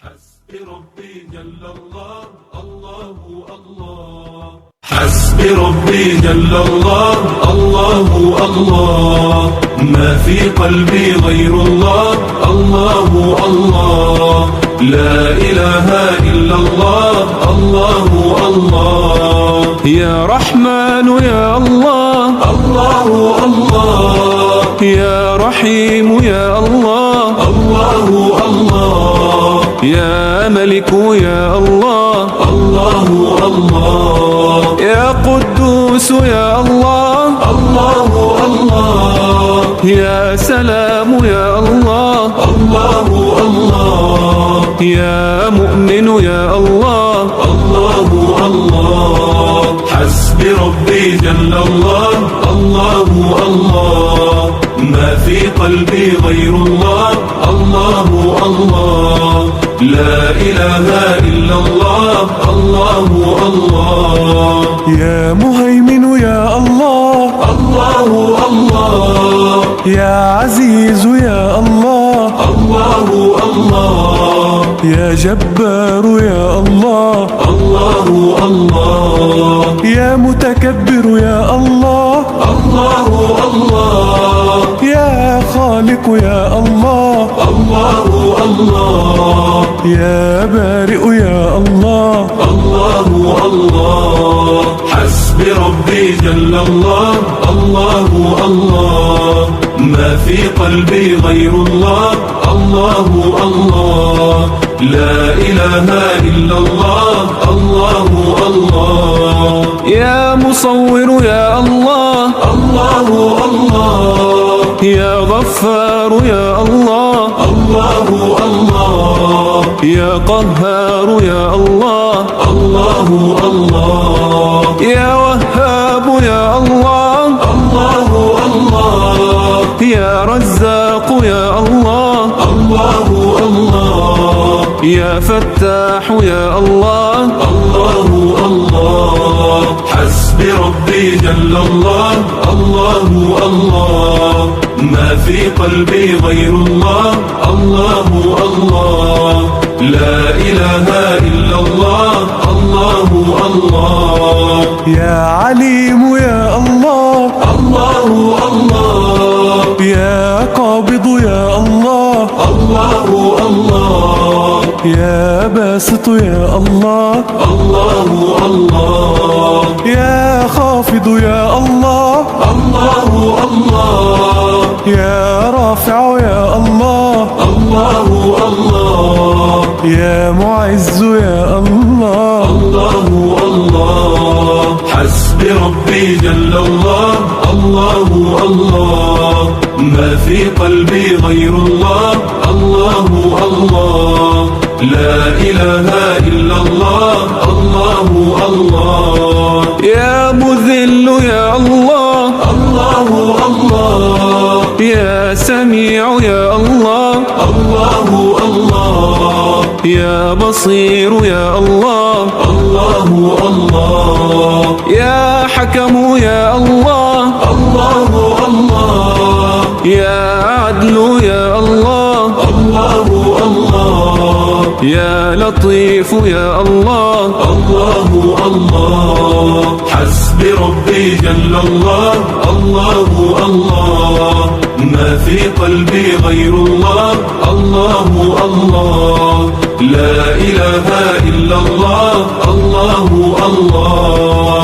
حسبي ربي جل الله الله الله. حسبي ربي جل الله الله الله. ما في قلبي غير الله الله الله. لا إله إلا الله الله الله. يا رحمن يا الله الله الله. يا رحيم يا الله الله الله. يا ملك يا الله الله الله. يا قدوس يا الله الله الله. يا سلام يا الله الله الله. يا مؤمن يا الله الله الله. حسبي ربي جل الله الله الله. ما في قلبي غير الله الله الله. لا إله إلا الله الله الله. يا مهيمن يا الله الله الله. يا عزيز يا الله الله الله. يا جبار يا الله الله الله. يا متكبر يا الله الله الله. يا خالق يا الله الله الله. يا بارئ يا الله الله الله. حسبي ربي جل الله الله الله. ما في قلبي غير الله الله الله. لا إله إلا الله الله الله. يا مصور يا الله الله الله. يا غفار يا الله الله الله. يا قهار يا الله الله الله. يا وهاب يا الله الله الله. يا رزاق يا الله الله الله. يا فتاح يا الله الله الله. حسبي ربي جل الله الله الله. ما في قلبي غير الله الله الله. لا إله إلا الله الله الله. يا عليم يا الله الله الله. يا قابض يا الله الله الله. يا باسط يا الله الله الله. يا خافض يا الله الله الله. يا رافع يا الله الله الله. يا معز يا الله الله الله. حسبي ربي جل الله الله الله. ما في قلبي غير الله الله الله. لا إله إلا الله الله الله. يا مذل يا الله الله الله. يا سميع يا الله الله الله. يا بصير يا الله الله الله. يا حكم يا الله الله الله. يا عدل يا الله الله الله. يا لطيف يا الله الله الله. حسبي ربي جل الله الله الله. ما في قلبي غير الله الله الله. لا إله إلا الله الله الله.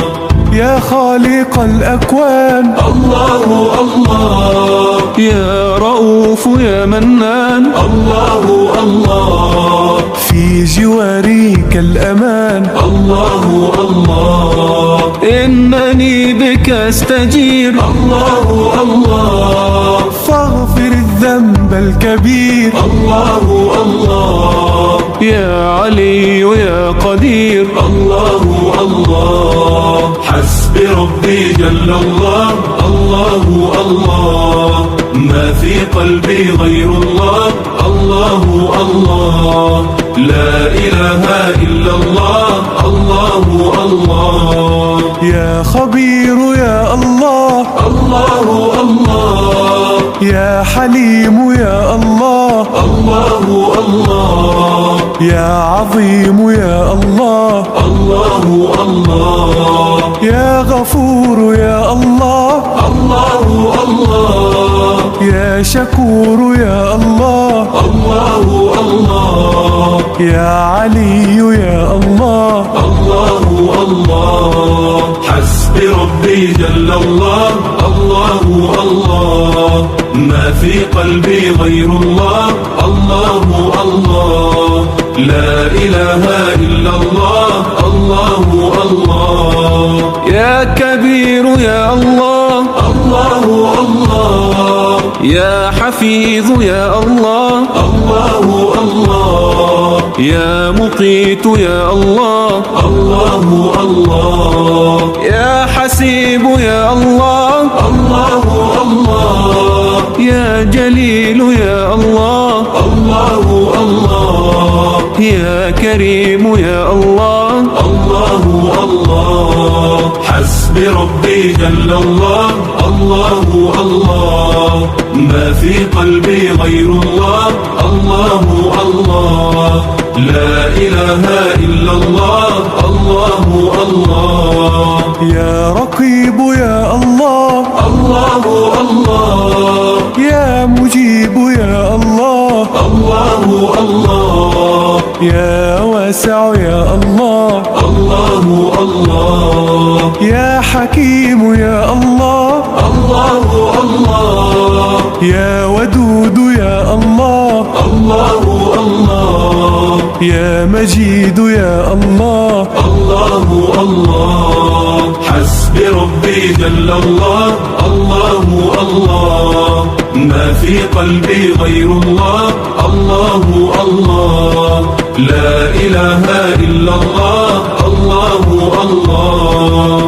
يا خالق الأكوان الله الله. يا رؤوف يا منان الله الله. في جواريك الأمان الله الله. إنني بك أستجير الله الله. فاغفر الذنب الكبير الله الله. يا علي يا قدير الله الله. حسبي ربي جل الله الله الله. ما في قلبي غير الله الله الله. لا إله إلا الله الله الله. يا خبير يا الله الله الله. يا حليم يا الله الله الله. يا عظيم يا الله، الله الله يا غفور يا الله، الله الله يا شكور يا الله، الله الله يا علي يا الله. الله الله حسبي ربي جل الله، الله الله ما في قلبي غير الله، الله الله لا إله إلا الله، الله الله يا كبير يا الله، الله الله يا حفيظ يا الله، الله الله يا مقيت يا الله، الله الله يا حسيب يا الله، الله الله يا جليل يا الله، الله الله يا كريم يا الله. الله الله حسبي ربي جل الله، الله الله ما في قلبي غير الله، الله الله لا إله إلا الله، الله الله يا رقيب يا الله، الله الله يا مجيب يا الله، الله الله يا واسع يا الله، الله الله يا حكيم يا الله، الله الله يا ودود يا الله، الله الله يا مجيد يا الله. الله الله حسبي ربي جل الله، الله الله ما في قلبي غير الله، الله الله لا إله إلا الله، الله الله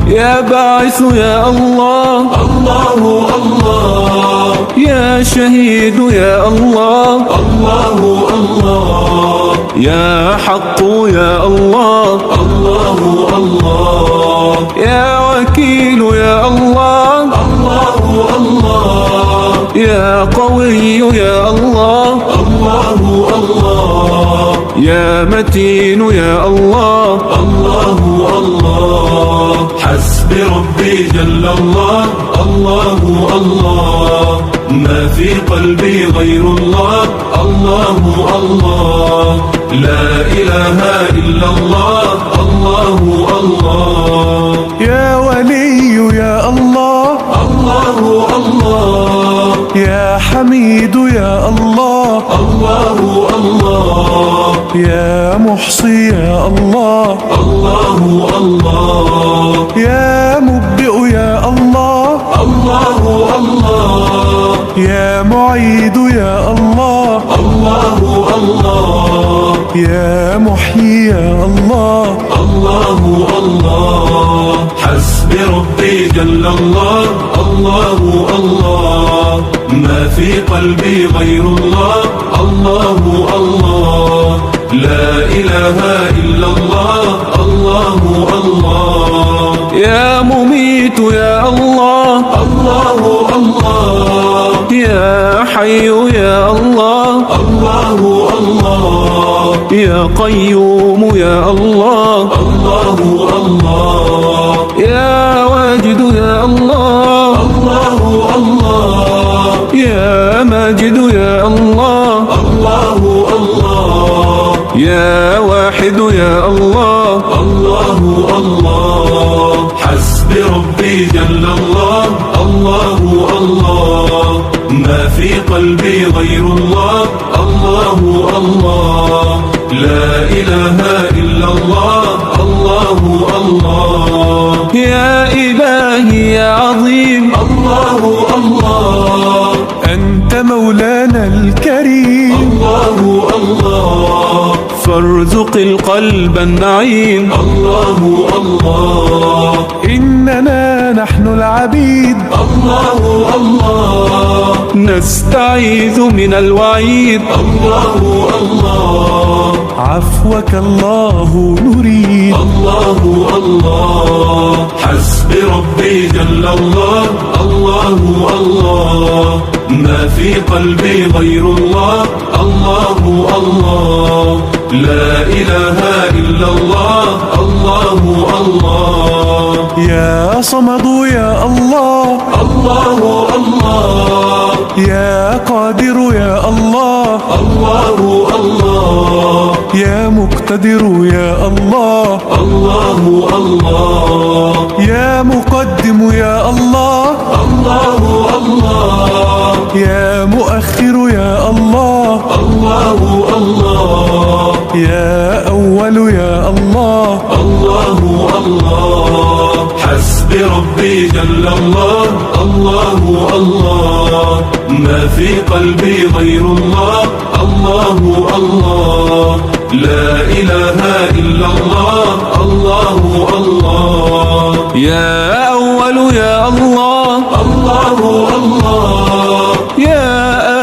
يا باعث يا الله، الله الله يا شهيد يا الله، الله الله يا حق يا الله، الله الله يا وكيل يا الله، الله الله يا قوي يا الله، الله الله يا متين يا الله. الله الله حسبي ربي جل الله، الله الله ما في قلبي غير الله، الله الله لا إله إلا الله، الله الله يا ولي يا الله، الله الله يا حميد يا الله، الله الله يا محصي يا الله، الله الله يا مبدئ يا الله، الله الله يا معيد يا الله، الله الله يا محيي يا الله. الله الله حسبي ربي جل الله، الله الله ما في قلبي غير الله، الله الله لا إله إلا الله، الله الله يا مميت يا الله، الله الله يا حي يا الله، الله الله يا قيوم يا الله، الله الله يا واجد يا الله، الله الله يا ماجد يا الله، الله الله يا واحد يا الله. الله الله حسبي ربي جل الله، الله الله ما في قلبي غير الله، الله الله لا إله إلا الله، الله الله يا إلهي يا عظيم، الله الله أنت مولانا الكريم، الله الله فارزق القلب النعيم. الله الله إننا نحن العبيد، الله الله نستعيذ من الوعيد، الله الله عفوك الله نريد. الله الله حسبي ربي جل الله، الله الله ما في قلبي غير الله، الله الله لا إله إلا الله الله الله. يا صمد يا الله الله الله. يا قادر يا الله الله الله. يا مقتدر يا الله الله الله. يا مقدم يا الله الله الله. يا مؤخر يا الله الله الله. يا أول يا الله الله الله. حسبي ربي جل الله الله الله. ما في قلبي غير الله الله الله. لا إله إلا الله الله الله. يا أول يا الله الله الله. يا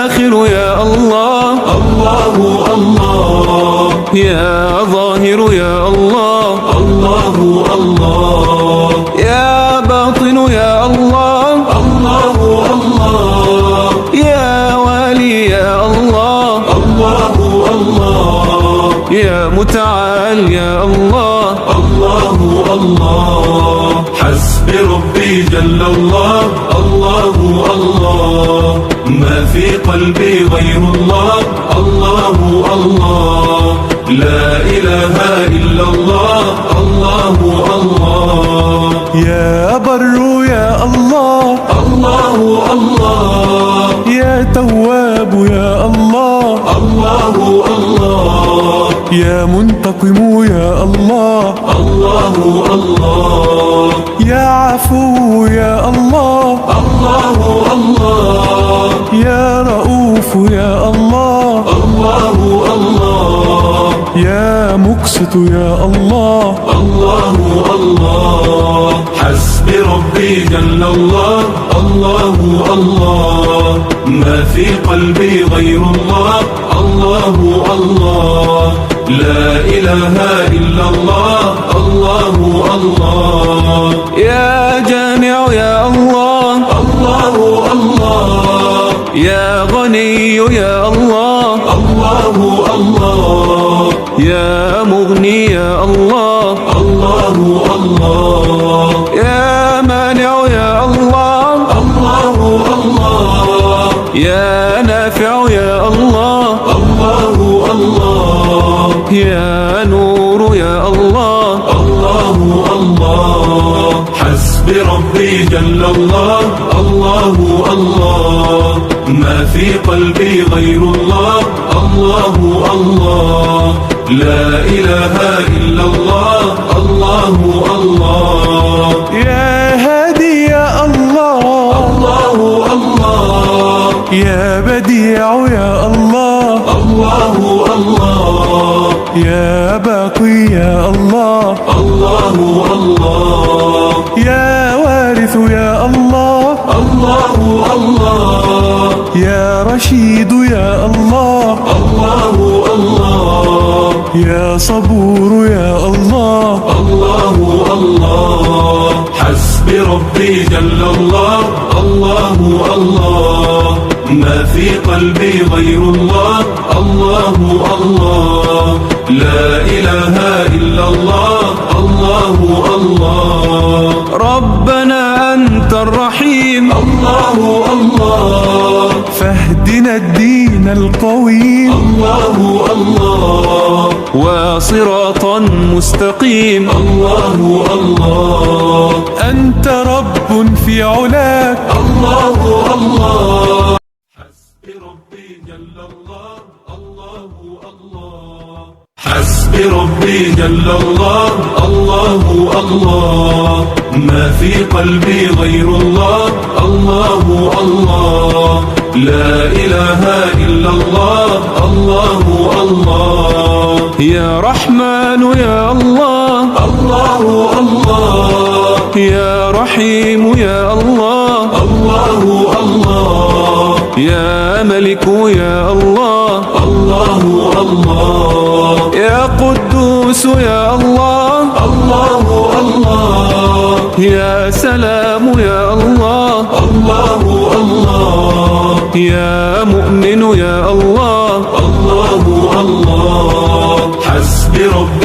آخر يا الله الله الله. يا ظاهر يا الله الله الله. يا باطن يا الله الله الله. يا والي يا الله الله الله. يا متعال يا الله الله الله. حسبي ربي جل الله الله الله. ما في قلبي غير الله الله الله. لا إله إلا الله الله الله. يا بر يا الله الله الله. يا تواب يا الله الله الله. يا منتقم يا الله الله الله. يا عفو يا الله الله الله. يا رؤوف يا الله الله الله. يا مقسط يا الله الله الله. حسبي ربي جل الله الله الله. ما في قلبي غير الله الله الله. لا إله إلا الله الله الله. يا جامع يا الله الله الله. يا غني يا الله الله الله. يا مغني يا الله الله الله. يا مانع يا الله الله الله. يا نافع يا الله الله الله. يا نور يا الله الله الله. حسبي ربي جل الله الله الله. ما في قلبي غير الله الله الله. لا إله إلا الله الله الله. يا هادي يا الله الله الله. يا بديع يا الله الله الله. يا باقي يا الله الله الله. يا وارث يا الله الله الله. يا رشيد يا الله الله الله. يا صبور يا الله الله الله. حسبي ربي جل الله الله الله. ما في قلبي غير الله الله الله. لا إله إلا الله الله الله. ربنا أنت الرحيم الله الله. فاهدنا الدين القويم الله الله. وصراطا مستقيم الله الله. أنت رب في علاك الله الله. حسبي ربي جل الله الله الله. حسبي ربي جل الله الله الله. ما في قلبي غير الله الله الله. لا إله إلا الله الله الله. يا رحمن يا الله الله الله. يا رحيم يا الله الله الله. يا ملك يا الله الله الله. يا قدوس يا الله الله الله. يا سلام يا الله الله الله. يا مؤمن يا الله الله الله.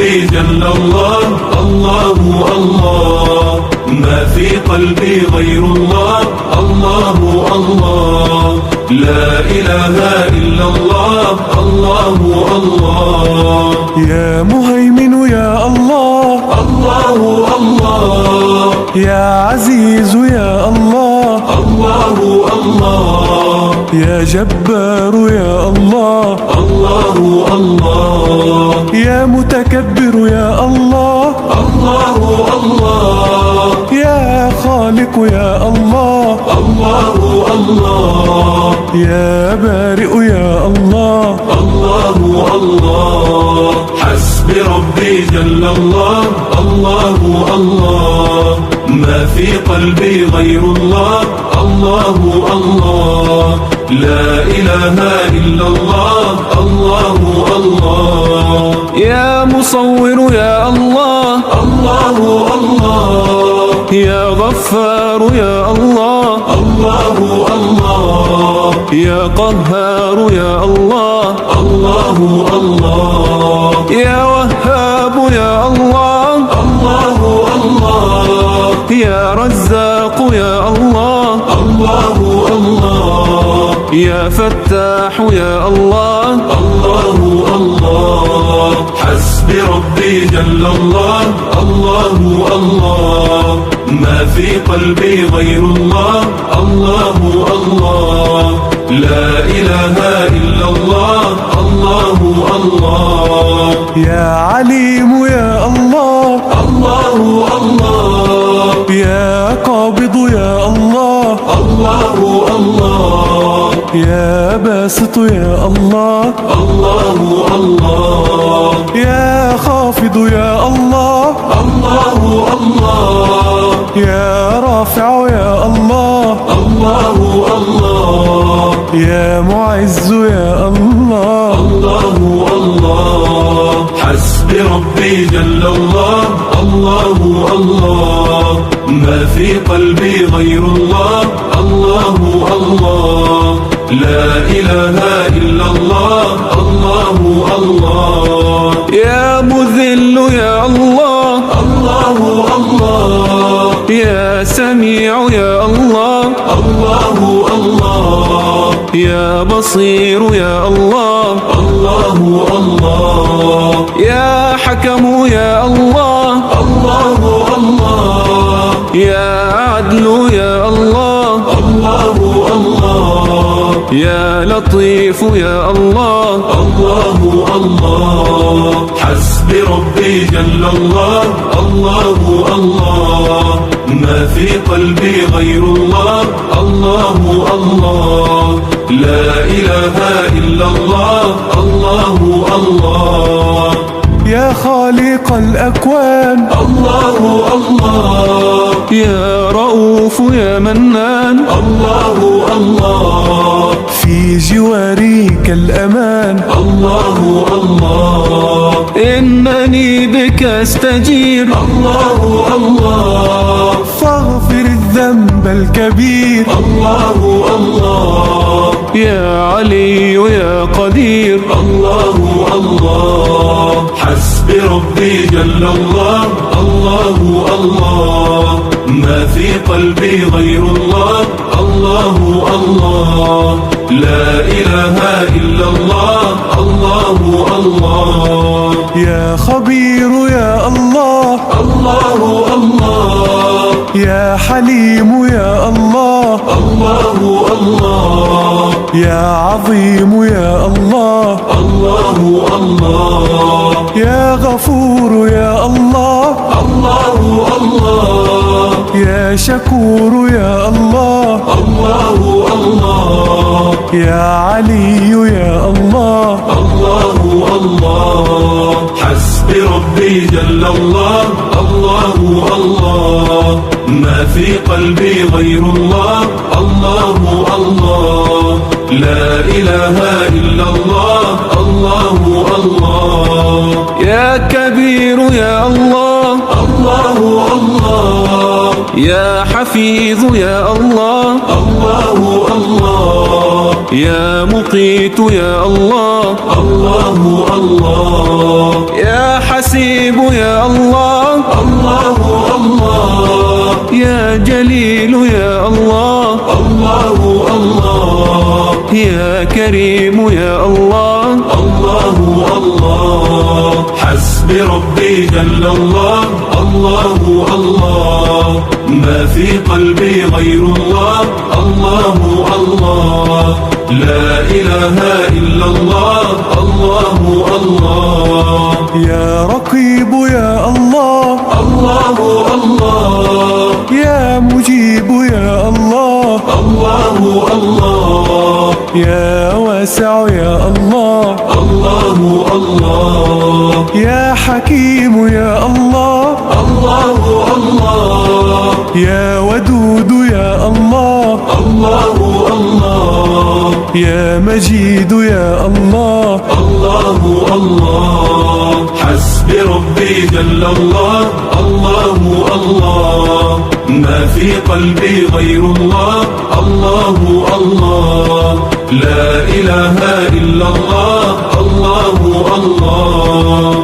ربي جل الله. الله الله ما في قلبي غير الله. الله الله لا إله إلا الله. الله الله يا مهيمن يا الله. الله الله يا عزيز يا الله. الله الله يا جبار يا الله. الله الله يا متكبر يا الله. الله الله يا خالق يا الله. الله الله يا بارئ يا الله. الله الله حسبي ربي جل الله. الله الله ما في قلبي غير الله. الله الله لا إله إلا الله. الله الله يا مصور يا الله. الله الله يا غفار يا الله. الله الله يا قهار يا الله. الله الله يا وهاب يا الله. الله الله يا رزاق يا الله. الله الله يا فتاح يا الله. الله الله حسبي ربي جل الله. الله الله ما في قلبي غير الله. الله الله لا إله إلا الله. الله الله يا عليم يا الله. الله الله يا قابض يا الله. الله الله يا باسط يا الله. الله الله يا خافض يا الله. الله الله يا رافع يا الله. الله الله يا معز يا الله. الله الله حسبي ربي جل الله. الله الله ما في قلبي غير الله. الله الله لا إله إلا الله. الله الله يا مذل يا الله. الله الله يا سميع يا الله. الله الله يا بصير يا الله. الله الله يا حكم يا الله. الله الله يا عدل يا الله. الله الله يا لطيف يا الله. الله الله حسبي ربي جل الله. الله الله ما في قلبي غير الله. الله الله لا إله إلا الله. الله الله يا خالق الأكوان. الله الله يا رؤوف يا منان. الله الله في جواريك الأمان. الله الله إنني بك أستجير. الله الله فاغفر الذنب الكبير. الله الله يا علي يا قدير. الله الله حسبي ربي جل الله. الله الله ما في قلبي غير الله. الله الله لا إله إلا الله. الله الله يا خبير يا الله. الله الله يا حليم يا الله. الله الله يا عظيم يا الله. الله الله يا غفور يا الله. الله الله يا شكور يا الله. الله الله يا علي يا الله. الله الله حسبي ربي جل الله. الله الله ما في قلبي غير الله. الله الله لا إله إلا الله. الله الله يا كبير يا الله. الله الله يا حفيظ يا الله. الله الله يا مقيت يا الله. الله الله يا حسيب حسيب يا الله، الله الله يا جليل يا الله، الله الله يا كريم يا الله، الله الله حسبي ربي جل الله، الله الله ما في قلبي غير الله، الله الله لا إله إلا الله، الله الله يا رقيب يا الله، الله الله يا مجيب يا الله، الله الله يا واسع يا الله، الله الله يا حكيم يا الله، الله الله يا ودود يا الله، الله الله يا مجيد يا الله، الله الله حسبي ربي جل الله، الله الله ما في قلبي غير الله، الله الله لا إله إلا الله، الله الله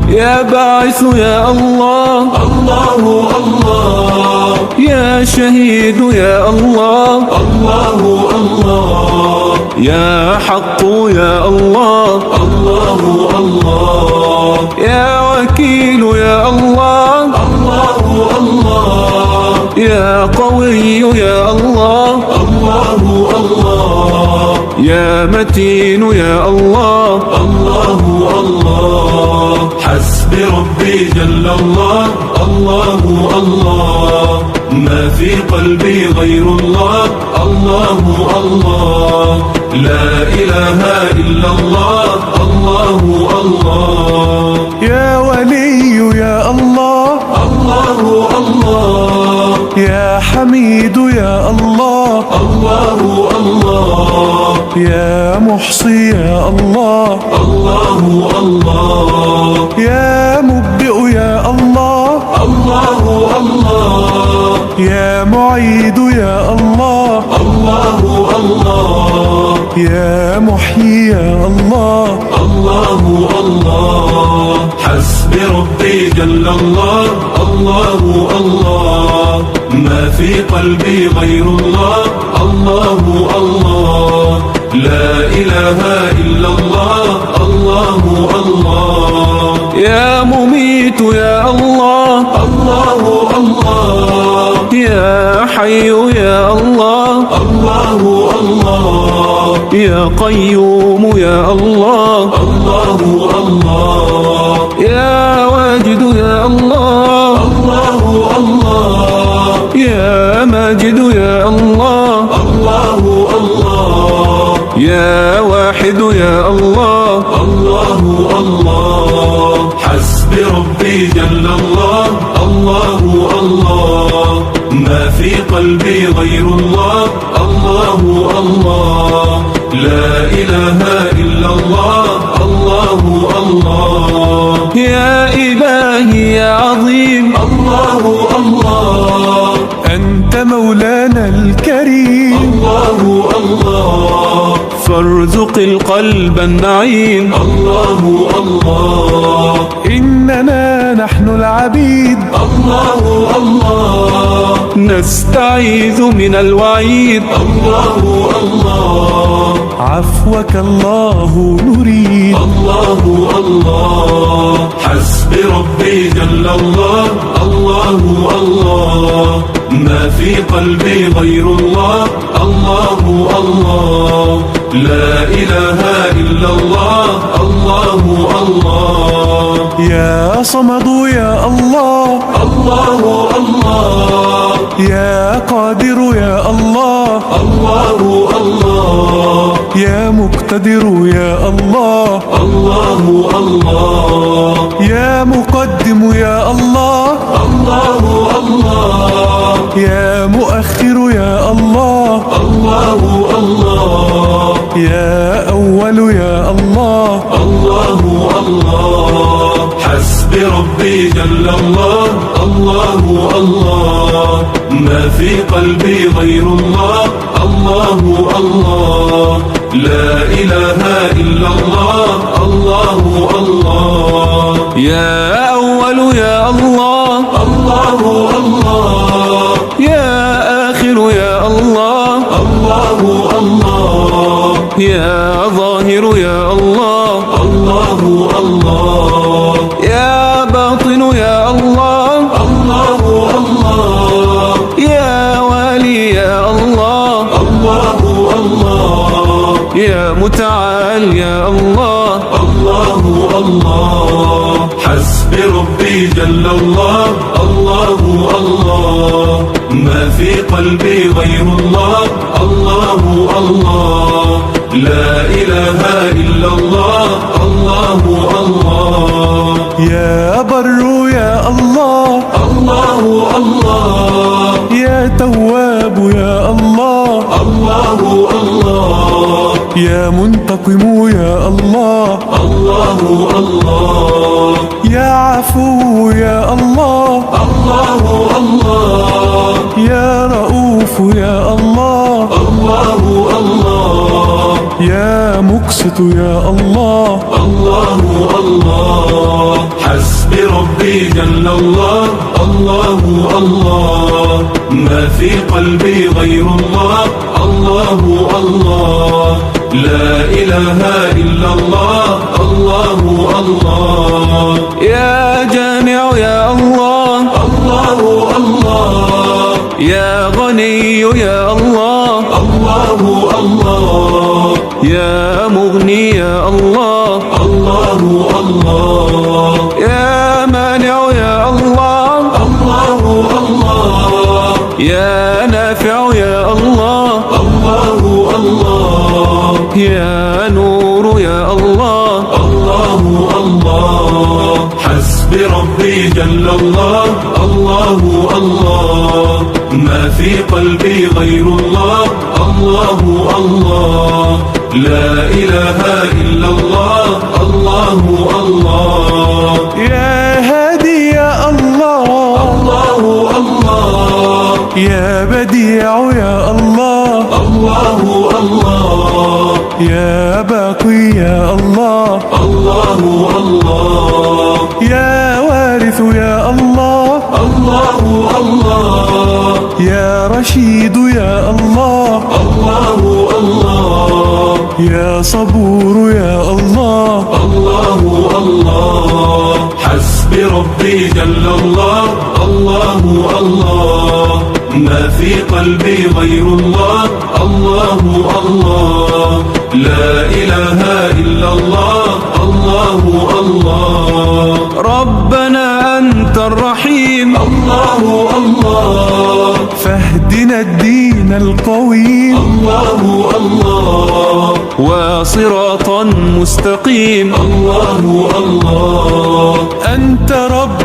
يا باعث يا الله، الله الله يا شهيد يا الله، الله الله يا حق يا الله، الله الله يا وكيل يا الله، الله الله يا قوي يا الله، الله الله يا متين يا الله، الله الله حسبي ربي جل الله، الله الله ما في قلبي غير الله، الله الله لا إله إلا الله، الله الله يا ولي يا الله، الله الله يا حميد يا الله، الله الله يا محصي يا الله، الله الله يا مبدئ يا الله، الله الله يا معيد يا الله، الله الله يا محيي يا الله، الله الله حسبي ربي جل الله، الله الله ما في قلبي غير الله، الله الله لا إله إلا الله، الله الله يا مميت يا الله، الله الله يا حي يا الله، الله الله يا قيوم يا الله، الله الله يا واجد يا الله، الله الله يا ماجد يا الله، الله الله يا واحد يا الله، الله الله حسبي ربي جل الله، الله الله ما في قلبي غير الله، الله الله لا إله إلا الله، الله الله يا إلهي يا عظيم، الله الله أنت مولانا الكريم، الله الله فارزق القلب النعيم، الله الله إننا نحن العبيد، الله الله نستعيذ من الوعيد، الله الله عفوك الله نريد، الله الله حسبي ربي جل الله، الله الله ما في قلبي غير الله، الله الله لا إله إلا الله، الله الله يا صمد يا الله، الله الله يا قادر يا الله، الله الله يا مقتدر يا الله، الله الله يا مقدم يا الله، الله الله يا مؤخر يا الله، الله الله يا أول يا الله، الله الله حسبي ربي جل الله، الله الله ما في قلبي غير الله، الله الله لا إله إلا الله، الله الله يا أول يا الله، الله الله، يا آخر يا الله، الله الله، يا ظاهر يا الله، الله الله، يا باطن يا الله، الله الله، يا والي يا الله، الله الله، يا متعال يا الله، الله الله. حسبي ربي جل الله، الله الله، ما في قلبي غير الله، الله الله، لا إله إلا الله، الله الله، يا بر يا الله، الله الله، يا تواب يا الله، الله الله، يا منتقم يا الله، الله الله، يا عفو يا الله، الله الله، يا رؤوف يا الله، الله الله، يا مقسط يا الله. الله الله. حسبي ربي جل الله، الله الله، ما في قلبي غير الله، الله الله، لا إله إلا الله، الله الله، يا جامع يا الله، الله الله، يا غني يا الله، الله الله، يا مغني يا الله، الله الله، يا مانع يا الله، الله الله، يا نافع يا الله، الله الله، يا نور يا الله، الله الله. حسبي ربي جل الله، الله الله، ما في قلبي غير الله، الله الله، لا إله إلا الله، الله الله، يا هادي يا الله، الله الله، يا بديع يا الله، الله الله، يا باقي يا الله، الله الله، يا وارث يا الله، الله الله، يا رشيد يا الله، الله الله، يا صبور يا الله. الله الله. حسبي ربي جل الله، الله الله، ما في قلبي غير الله، الله الله، لا إله إلا الله، الله الله، ربنا أنت الرحيم، الله الله، فاهدنا الدين القويم، الله الله، وصراطا مستقيم، الله الله، أنت رب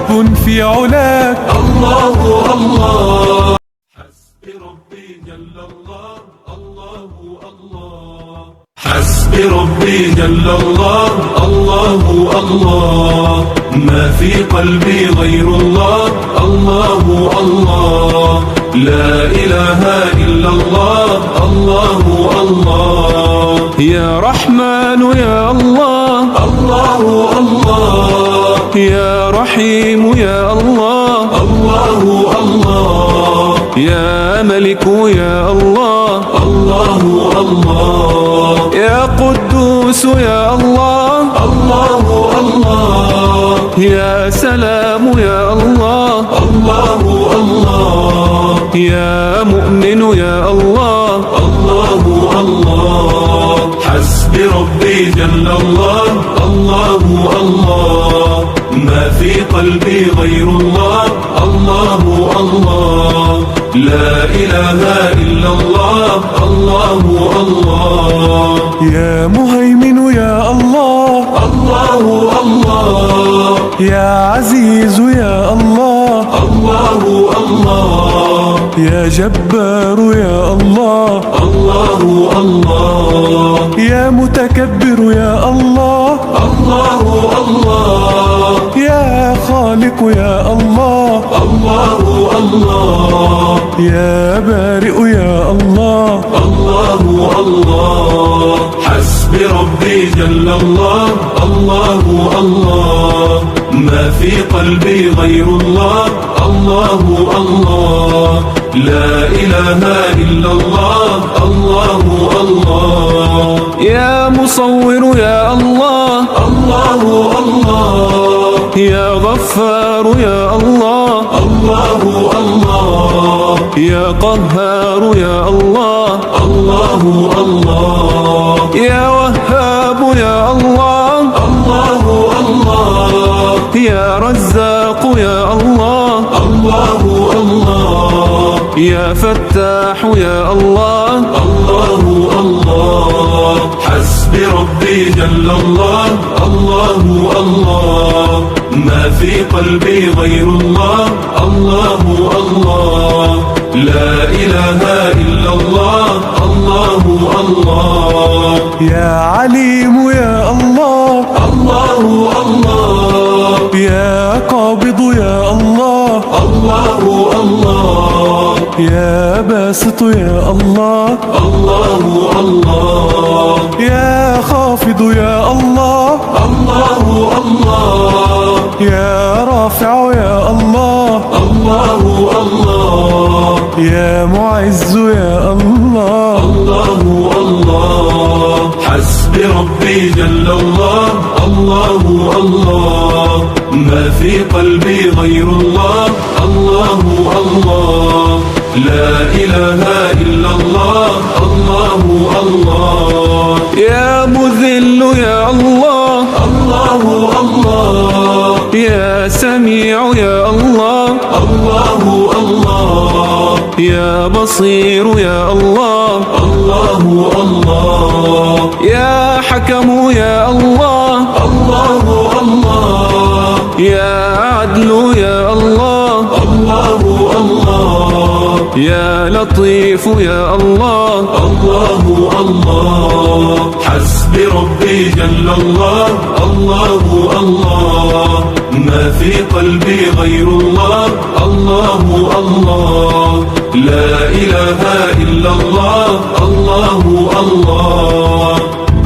في علاك، الله الله. حسبي ربي جل الله، الله الله، حسبي ربي جل الله، الله الله، ما في قلبي غير الله، الله الله، لا إله إلا الله، الله الله، يا رحمن يا الله، الله الله، يا رحيم يا الله، الله الله، يا ملك يا الله، الله الله، يا قدوس يا الله، الله الله، يا سلام يا الله، الله الله، يا مؤمن يا الله، الله الله. حسبي ربي جل الله، الله الله، ما في قلبي غير الله، الله الله، لا إله إلا الله، الله الله، يا مهيمن يا الله، الله الله، يا عزيز يا الله، الله الله، يا جبار يا الله، الله الله، يا متكبر يا الله، الله الله، يا خالق يا الله، الله الله، يا بارئ يا الله. الله الله. حسبي ربي جل الله، الله الله، ما في قلبي غير الله. الله الله لا إله إلا الله. الله الله يا مصور يا الله. الله الله يا غفار يا الله. الله الله يا قهار يا الله. الله الله يا وهاب يا الله. الله الله يا رزاق يا الله. الله الله يا فتاح يا الله. الله الله حسبي ربي جل الله. الله الله ما في قلبي غير الله. الله الله لا إله إلا الله. الله الله يا عليم يا الله. الله الله يا قابض يا الله. الله الله يا باسط يا الله. الله الله يا خافض يا الله. الله الله يا رافع يا الله. الله الله يا معز يا الله. الله الله حسبي ربي جل الله. الله الله ما في قلبي غير الله. الله الله لا إله إلا الله. الله الله يا مذل يا الله. الله الله يا سميع يا الله. الله الله يا بصير يا الله. الله الله يا حكم يا الله. الله الله يا عدل يا الله. الله الله يا لطيف يا الله. الله الله حسبي ربي جل الله. الله الله ما في قلبي غير الله. الله الله لا إله إلا الله. الله الله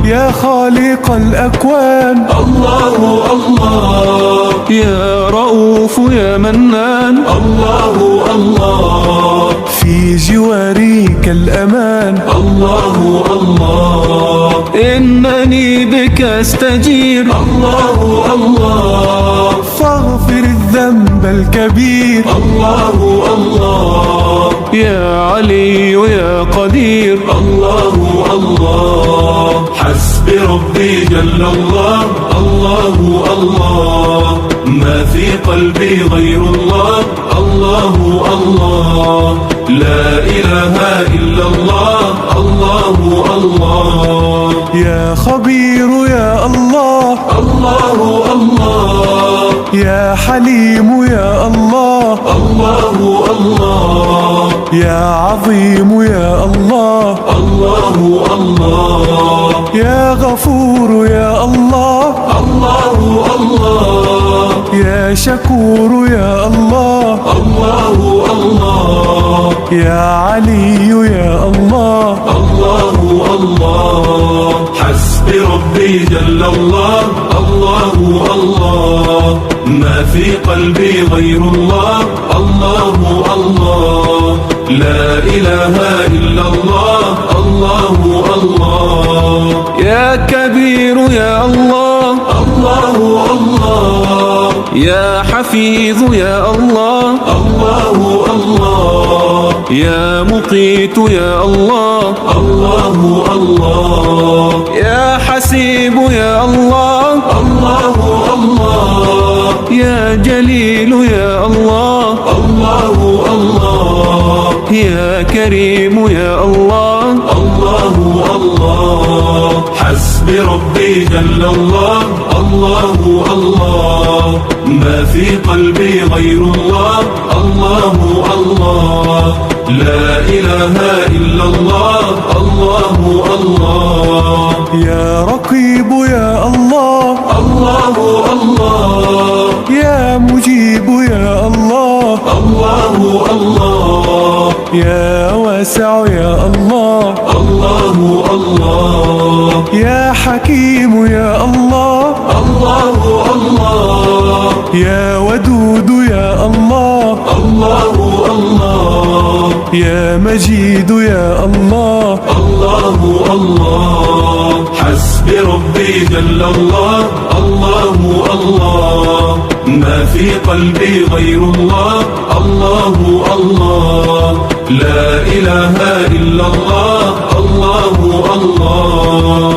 يا خالق الأكوان. الله الله يا رؤوف يا منان. الله الله في جواريك الأمان. الله الله إنني بك أستجير. الله الله فاغفر الذنب الكبير. الله الله يا علي يا قدير. الله الله حسبي ربي جل الله. الله الله ما في قلبي غير الله. الله الله لا إله إلا الله. الله الله يا خبير يا الله. الله الله يا حليم يا الله. الله الله يا عظيم يا الله. الله الله يا غفور يا الله. الله الله يا شكور يا الله. الله الله يا علي يا الله. الله الله حسبي ربي جل الله. الله الله ما في قلبي غير الله. الله الله لا إله إلا الله. الله الله يا كبير يا الله. الله الله يا حفيظ يا الله. الله الله يا مقيت يا الله. الله الله يا حسيب يا الله. الله الله يا جليل يا الله. الله الله يا كريم يا الله. الله الله حسبي ربي جل الله. الله الله ما في قلبي غير الله. الله الله لا إله إلا الله. الله الله يا رقيب يا الله. الله الله يا مجيب يا الله. الله الله يا واسع يا الله. الله الله يا حكيم يا الله. الله الله يا ودود يا الله الله الله يا مجيد يا الله الله الله حسبي ربي جل الله الله الله ما في قلبي غير الله الله الله لا إله إلا الله الله الله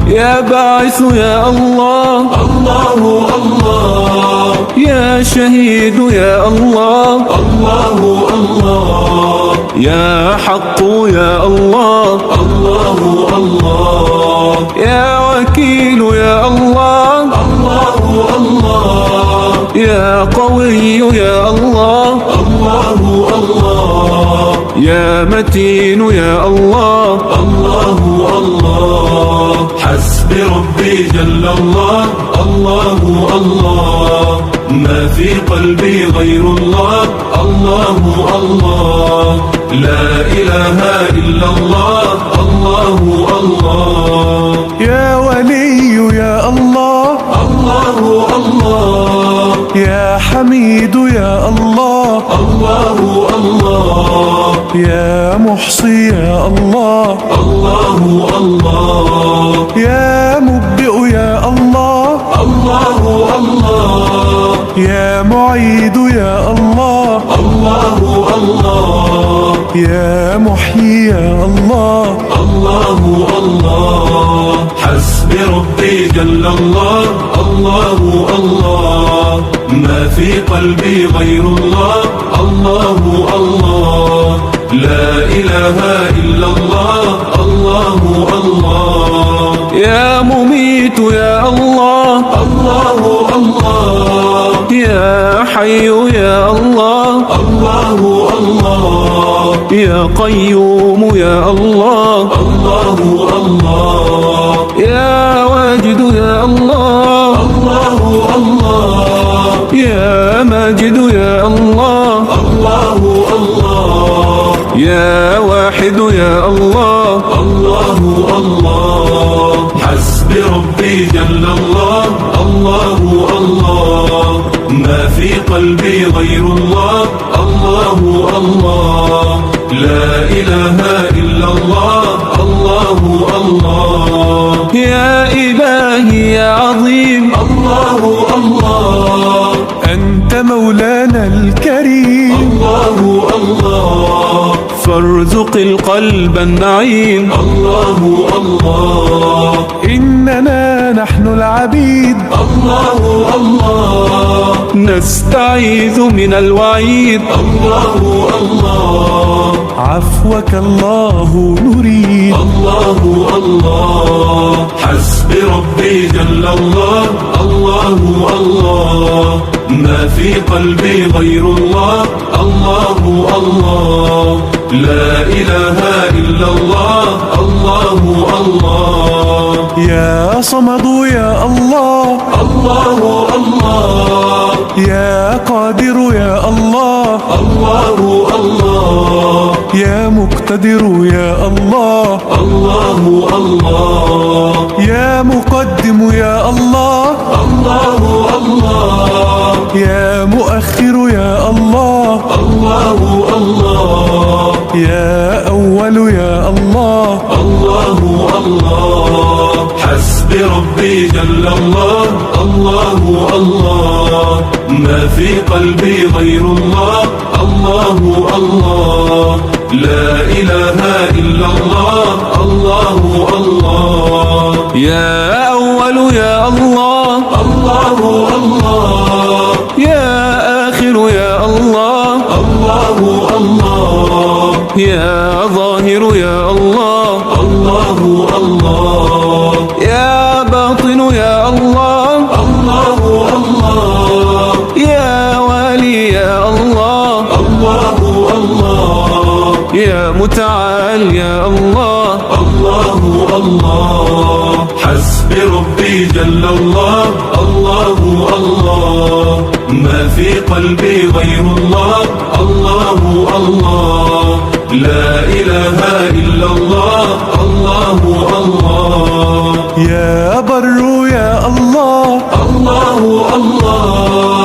يا باعث يا الله الله الله يا شهيد يا الله الله الله يا حق يا الله الله الله يا وكيل يا الله الله الله يا قوي يا الله الله الله يا متين يا الله الله الله حسبي ربي جل الله الله الله ما في قلبي غير الله الله الله لا إله إلا الله الله الله يا ولي يا الله الله الله يا حميد يا الله الله الله يا محصي يا الله الله الله يا مبدئ يا الله الله الله يا معيد يا الله الله الله يا محيي يا الله الله الله حسبي ربي جل الله الله الله ما في قلبي غير الله الله الله لا إله إلا الله الله الله يا مميت يا الله الله الله يا حي يا الله الله الله يا قيوم يا الله الله الله يا واجد يا الله الله الله يا ماجد يا الله الله الله يا واحد يا الله الله الله حسبي ربي جل الله الله الله ما في قلبي غير الله الله الله لا إله إلا الله الله الله يا إلهي يا عظيم الله الله أنت مولانا الكريم الله الله فارزق القلب النعيم الله الله إننا نحن العبيد الله الله نستعيذ من الوعيد الله الله عفوك الله نريد الله الله حسبي ربي جل الله الله الله ما في قلبي غير الله الله الله لا إله إلا الله الله الله يا صمد يا الله الله الله يا قادر يا الله الله الله يا مقتدر يا الله الله الله يا مقدم يا الله الله الله يا مؤخر يا الله الله الله يا أول يا الله الله الله حسبي ربي جل الله الله الله ما في قلبي غير الله الله الله لا إله إلا الله الله الله يا أول يا الله الله الله يا آخر يا الله الله الله يا ظاهر يا الله الله الله يا باطن يا الله الله الله يا والي يا الله الله الله يا متعال يا الله الله الله حسبي ربي جل الله الله الله ما في قلبي غير الله الله الله لا إله إلا الله الله الله يا بر يا الله الله الله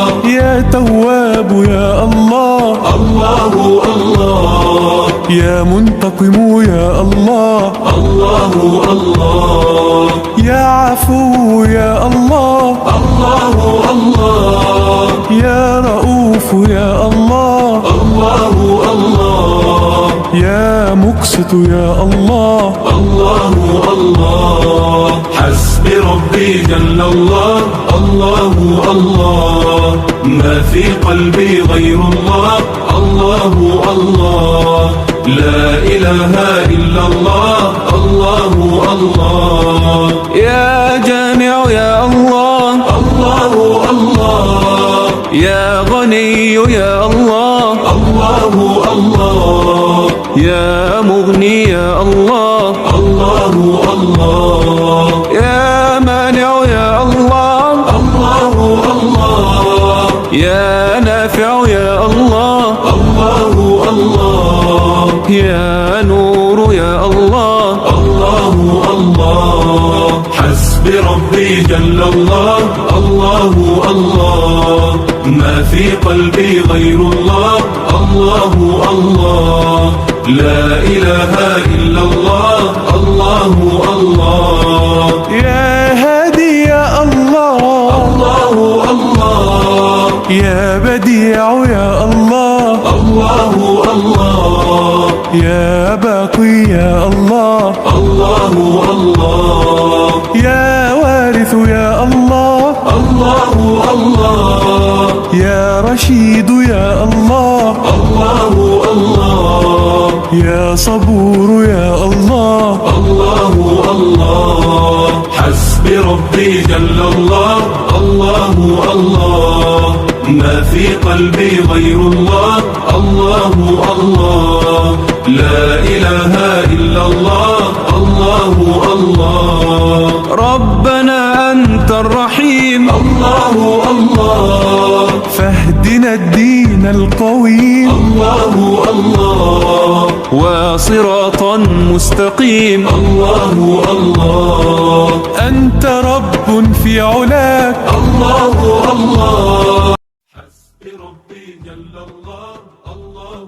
يا منتقم يا الله، الله الله. يا عفو يا الله، الله الله. يا رؤوف يا الله، الله الله. يا مقسط يا الله، الله الله. حسبي ربي جل الله، الله الله. ما في قلبي غير الله، الله الله. لا إله إلا الله، الله الله. يا جامع يا الله، الله الله. يا غني يا الله، الله الله. يا مغني يا الله، الله الله. يا مانع يا الله، الله الله. يا نافع يا الله، الله الله. يا نور يا الله. الله الله. حسبي ربي جل الله، الله الله. ما في قلبي غير الله، الله الله. لا إله إلا الله، الله الله. يا هادي يا الله، الله الله. يا بديع يا الله، الله الله. يا باقي يا الله، الله الله. يا وارث يا الله، الله الله. يا رشيد يا الله، الله الله. يا صبور يا الله، الله الله. حسبي ربي جل الله، الله الله. ما في قلبي غير الله، الله الله. لا إله إلا الله، الله الله. ربنا أنت الرحيم، الله الله. فاهدنا الدين القويم، الله الله. وصراطا مستقيم. الله الله. أنت رب في علاك، الله الله. حسبي ربي جل الله، الله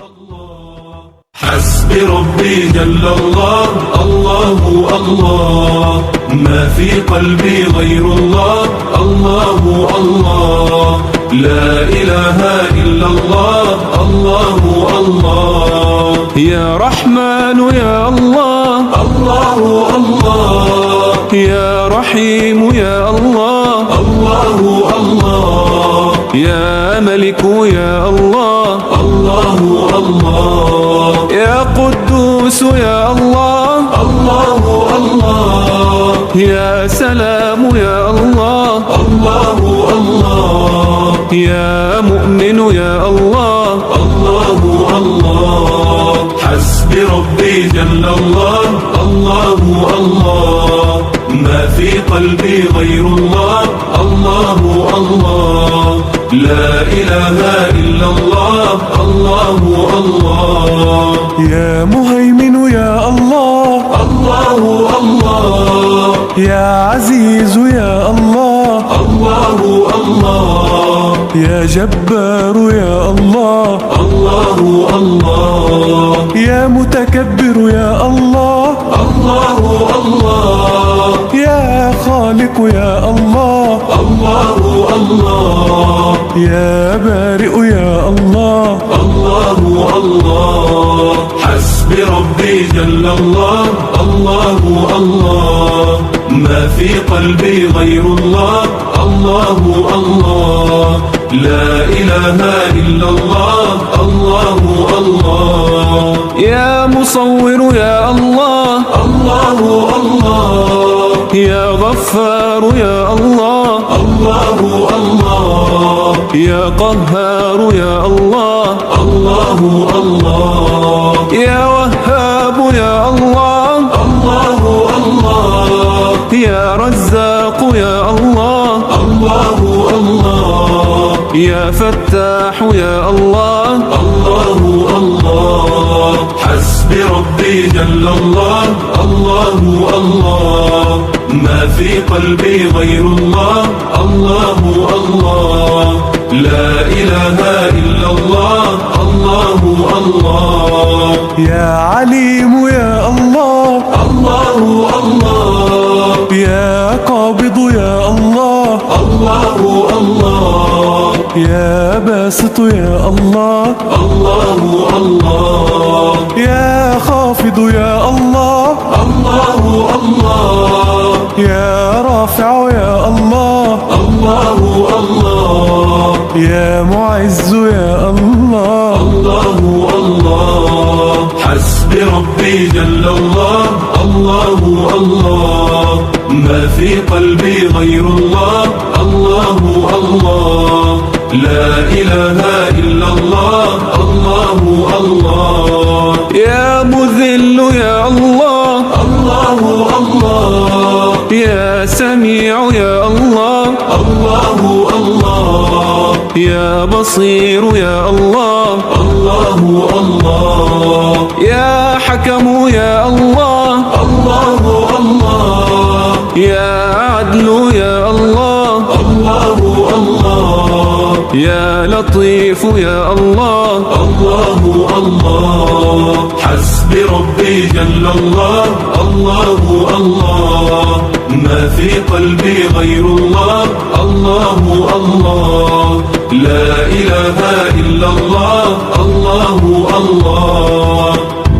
الله. حسبي ربي جل الله، الله الله. ما في قلبي غير الله، الله الله. لا إله إلا الله، الله الله. يا رحمن يا الله، الله الله. يا رحيم يا الله، الله الله. يا ملك يا الله، الله الله. يا قدوس يا الله، الله الله. يا سلام يا الله، الله الله. يا مؤمن يا الله. الله الله. حسبي ربي جل الله، الله الله. ما في قلبي غير الله، الله الله. لا إله إلا الله، الله الله. يا مهيمن يا الله، الله الله. يا عزيز يا الله، الله الله. يا جبار يا الله، الله الله. يا متكبر يا الله، الله الله. يا خالق يا الله، الله الله. يا بارئ يا الله، الله الله. حسبي ربي جل الله، الله الله. ما في قلبي غير الله، الله الله. لا إله إلا الله، الله الله. يا مصور يا الله، الله الله. يا غفار يا الله، الله الله. يا قهار يا الله، الله الله. يا وهاب يا الله، الله الله. يا رزاق يا الله، الله الله. يا فتاح يا الله. الله الله. حسبي ربي جل الله، الله الله. ما في قلبي غير الله، الله الله. لا إله إلا الله، الله الله. يا عليم يا الله الله الله يا قابض يا الله الله الله يا باسط يا الله الله الله يا خافض يا الله الله الله يا رافع يا الله الله الله يا معز يا الله الله الله حسبي ربي جل الله الله الله ما في قلبي غير الله الله الله لا إله إلا الله الله الله يا مذل يا الله الله الله يا سميع يا الله الله الله يا بصير يا الله الله الله يا حكم يا الله الله الله يا عدل يا الله الله الله يا لطيف يا الله الله الله حسبي ربي جل الله الله الله ما في قلبي غير الله الله الله لا إله إلا الله الله الله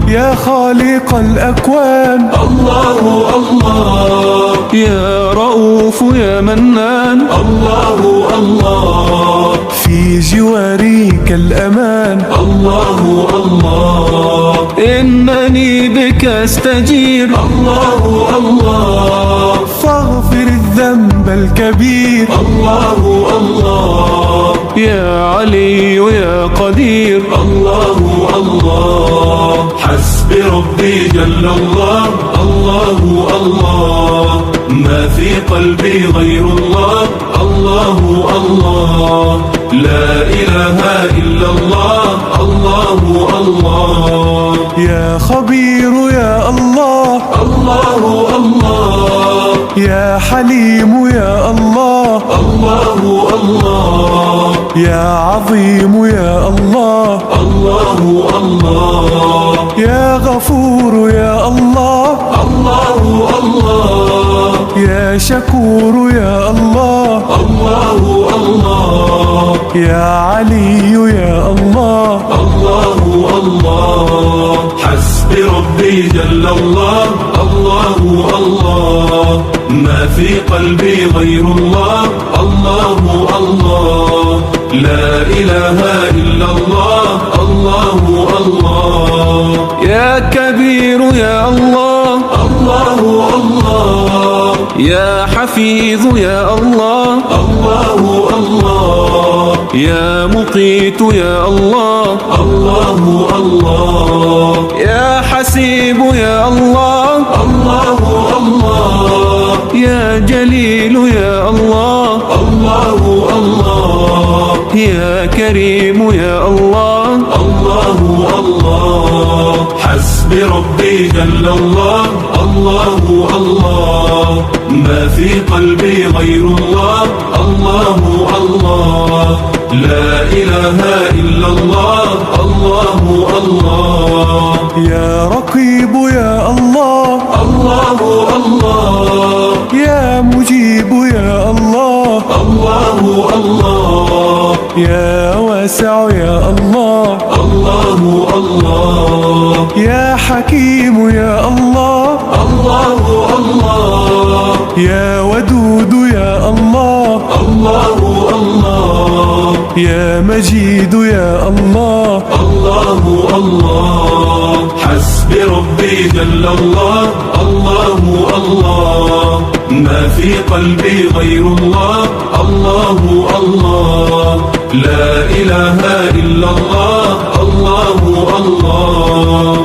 يا خالق الأكوان الله الله يا رؤوف يا منان الله الله في جوارك الأمان الله الله إنني بك أستجير الله الله فاغفر الذنب الكبير الله الله يا علي يا قدير الله الله حسبي ربي جل الله الله الله ما في قلبي غير الله الله الله لا إله إلا الله الله الله يا خبير يا الله الله الله يا حليم يا الله الله الله يا عظيم يا الله الله الله يا غفور يا الله الله الله يا شكور يا الله الله الله يا علي يا الله الله الله حسبي ربي جل الله الله الله ما في قلبي غير الله الله الله لا إله إلا الله الله الله يا كبير يا الله الله الله يا حفيظ يا الله الله الله يا مقيت يا الله الله الله يا حسيب يا الله الله الله يا جليل يا الله الله الله يا كريم يا الله الله الله حسبي ربي جل الله الله الله ما في قلبي غير الله الله الله لا إله إلا الله الله الله يا رقيب يا الله الله الله يا مجيب يا الله الله الله يا واسع يا الله الله الله يا حكيم يا الله الله الله يا ودود يا الله الله الله يا مجيد يا الله الله الله حسبي ربي جل الله الله الله ما في قلبي غير الله الله الله لا إله إلا الله الله الله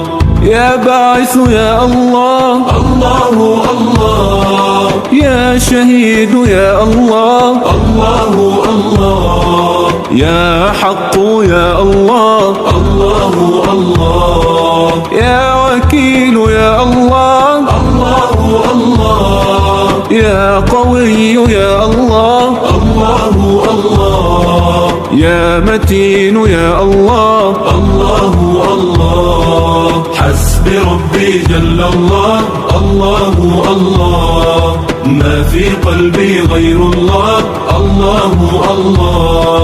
يا باعث يا الله الله الله يا شهيد يا الله الله الله يا حق يا الله الله الله يا وكيل يا الله الله الله يا قوي يا الله الله الله يا متين يا الله. الله الله حسبي ربي جل الله. الله الله ما في قلبي غير الله. الله الله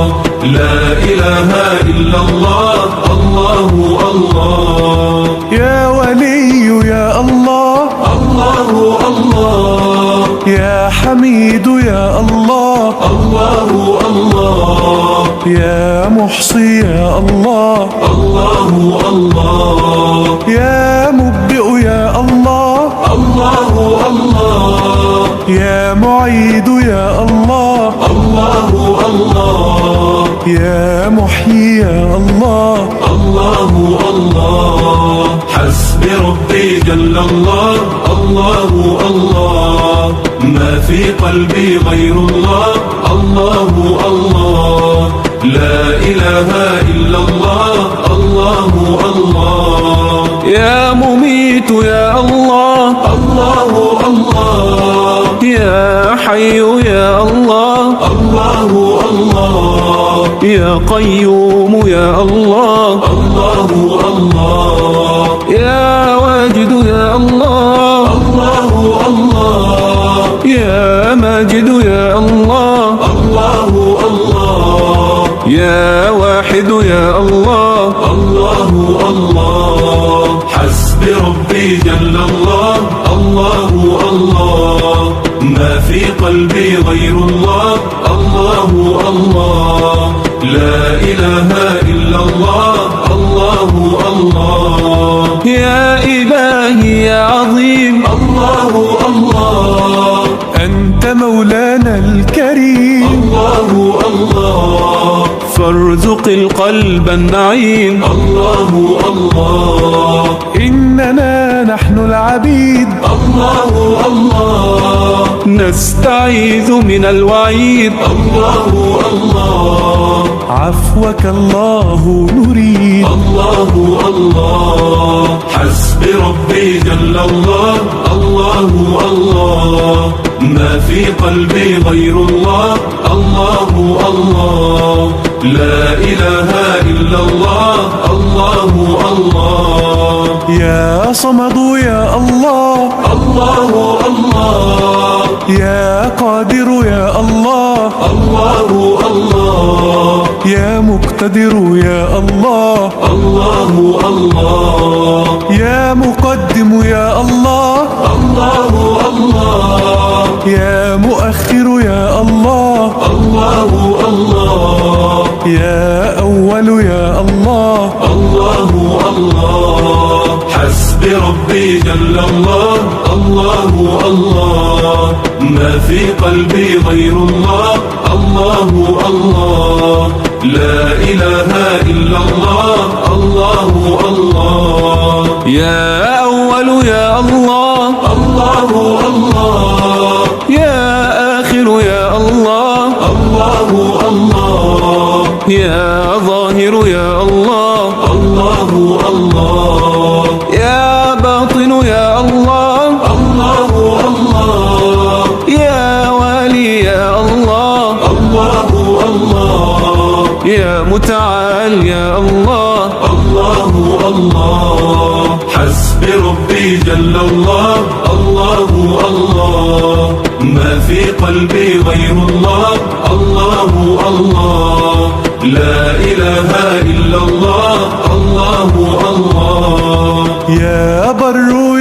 لا إله إلا الله. الله الله يا ولي يا الله. الله الله يا حميد يا الله. الله الله يا محصي يا الله. الله الله يا مبدئ يا الله. الله الله يا معيد يا الله. الله الله يا محيي يا الله. الله الله حسبي ربي جل الله. الله الله ما في قلبي غير الله. الله الله لا إله إلا الله. الله الله يا مميت يا الله. الله الله يا حي يا الله. الله الله يا قيوم يا الله. الله الله يا واجد يا الله. الله الله يا ماجد يا الله. الله الله يا واحد يا الله. الله الله حسبي ربي جل الله. الله الله ما في قلبي غير الله. الله الله لا إله إلا الله. الله الله يا إلهي يا عظيم. الله الله أنت مولانا الكريم. الله الله فارزق القلب النعيم. الله الله إننا نحن العبيد. الله الله نستعيذ من الوعيد. الله الله عفوك الله نريد. الله الله حسبي ربي جل الله. الله الله ما في قلبي غير الله. الله الله لا إله إلا الله. الله الله يا صمد يا الله. الله الله يا قادر يا الله. الله الله يا مقتدر يا الله. الله الله يا مقدم يا الله. الله الله يا مؤخر يا الله. الله الله يا أول يا الله. الله الله حسبي ربي جل الله. الله الله ما في قلبي غير الله. الله الله لا إله إلا الله. الله الله يا أول يا الله. الله الله يا آخر يا الله. الله الله يا ظاهر يا الله. الله الله يا باطن يا الله. الله الله يا والي يا الله. الله الله يا متعال يا الله. الله الله حسبي ربي جل الله. الله الله ما في قلبي غير الله. الله الله لا إله إلا الله. الله الله يا بر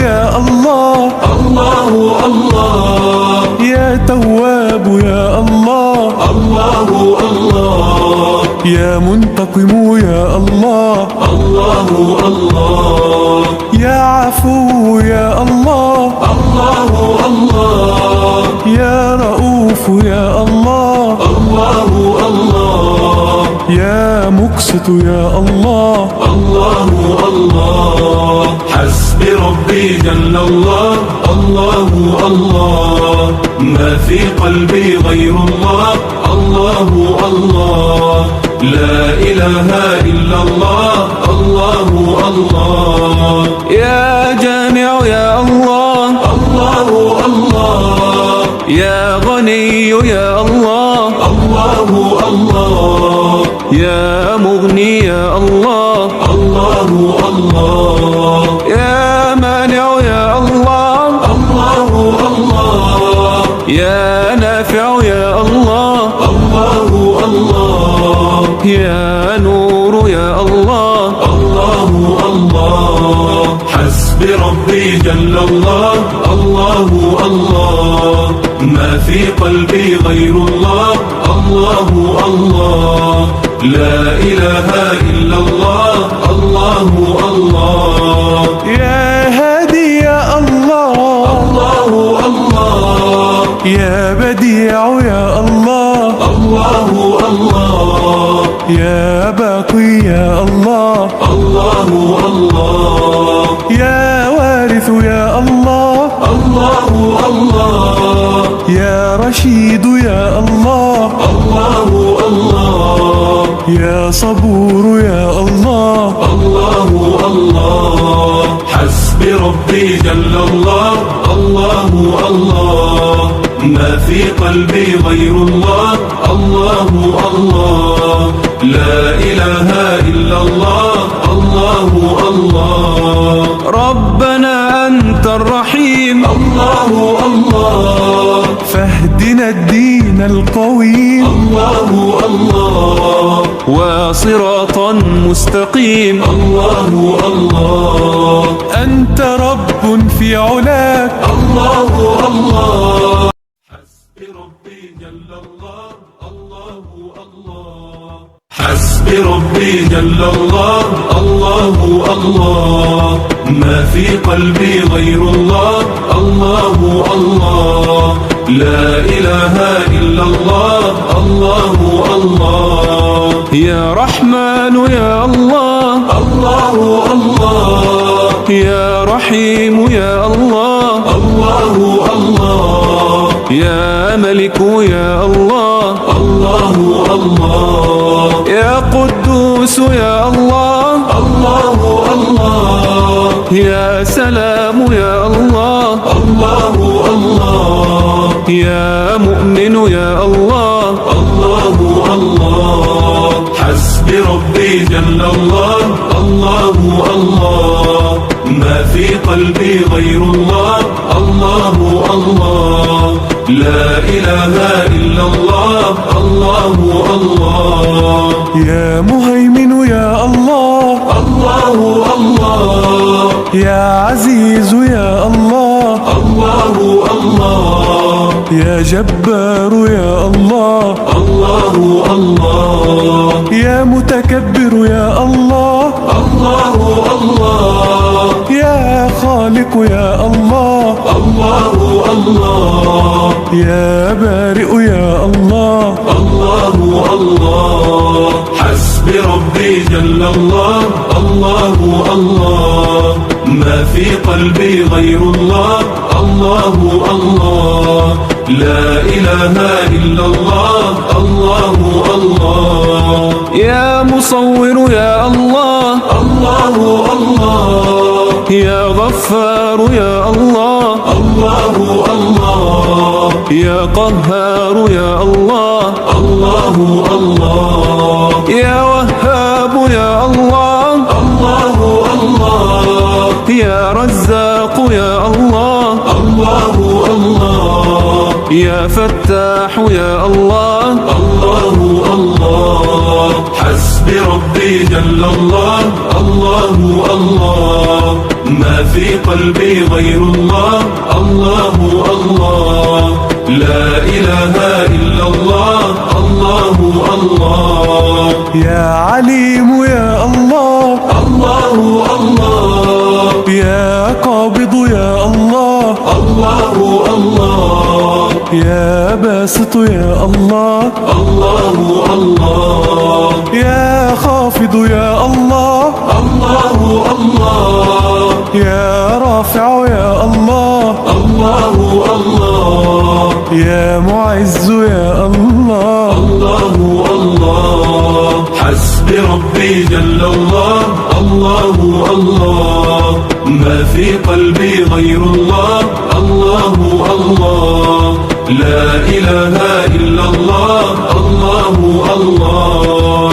يا الله. الله الله يا تواب يا الله. الله الله يا منتقم يا الله. الله الله يا عفو يا الله. الله الله يا رؤوف يا الله. الله الله يا مقسط يا الله. الله الله حسبي ربي جل الله. الله الله ما في قلبي غير الله. الله الله لا إله إلا الله. الله الله يا جامع يا الله. الله الله يا غني يا الله. الله الله يا مغني يا الله الله الله يا مانع يا الله الله الله يا نافع يا الله الله الله يا نور يا الله الله الله حسبي ربي جل الله الله الله ما في قلبي غير الله الله الله لا إله إلا الله الله الله يا هادي يا الله الله الله يا بديع يا الله الله الله يا باقي يا الله الله الله يا وارث يا الله الله الله يا رشيد يا الله الله الله يا صبور يا الله الله الله حسبي ربي جل الله الله الله ما في قلبي غير الله الله الله لا إله إلا الله الله الله ربنا أنت الرحيم الله الله فاهدنا الدين القويم الله الله وصراطا مستقيم الله الله أنت رب في علاك الله الله حسبي ربي جل الله الله الله حسبي ربي جل الله الله الله ما في قلبي غير الله الله الله لا إله إلا الله الله الله يا رحمن يا الله الله الله يا رحيم يا الله الله الله يا ملك يا الله الله الله يا قدوس يا الله الله الله يا سلام يا الله الله الله يا مؤمن يا الله الله الله حسبي ربي جل الله الله الله ما في قلبي غير الله الله الله لا إله إلا الله الله الله يا مهيمن يا الله الله الله يا عزيز يا الله الله الله يا جبار يا الله الله الله يا متكبر يا الله الله الله يا خالق يا الله الله الله يا بارئ يا الله الله الله حسبي ربي جل الله الله الله ما في قلبي غير الله الله الله لا إله إلا الله الله الله يا مصور يا الله الله الله يا غفار يا الله الله الله يا قهار يا الله الله الله يا وهاب يا الله الله الله يا رزاق يا الله الله الله يا فتاح يا الله الله الله حسبي ربي جل الله الله الله ما في قلبي غير الله الله الله لا إله إلا الله الله الله يا عليم يا الله الله الله يا قابض يا الله الله الله يا باسط يا الله الله الله يا خافض يا الله الله الله يا رافع يا الله الله الله يا معز يا الله الله الله حسبي ربي جل الله الله الله ما في قلبي غير الله الله الله لا إله إلا الله الله الله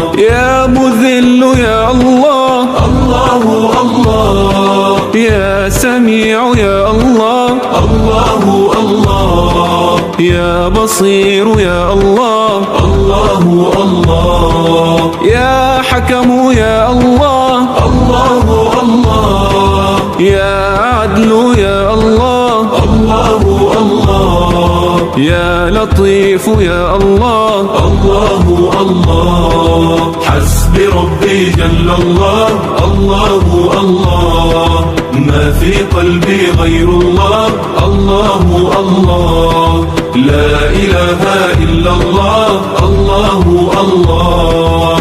سميع يا الله، الله الله يا بصير يا الله، الله الله يا حكم يا الله، الله الله يا عدل يا الله، الله الله يا لطيف يا الله، الله الله حسبي ربي جل الله، الله الله ما في قلبي غير الله، الله الله لا إله إلا الله، الله الله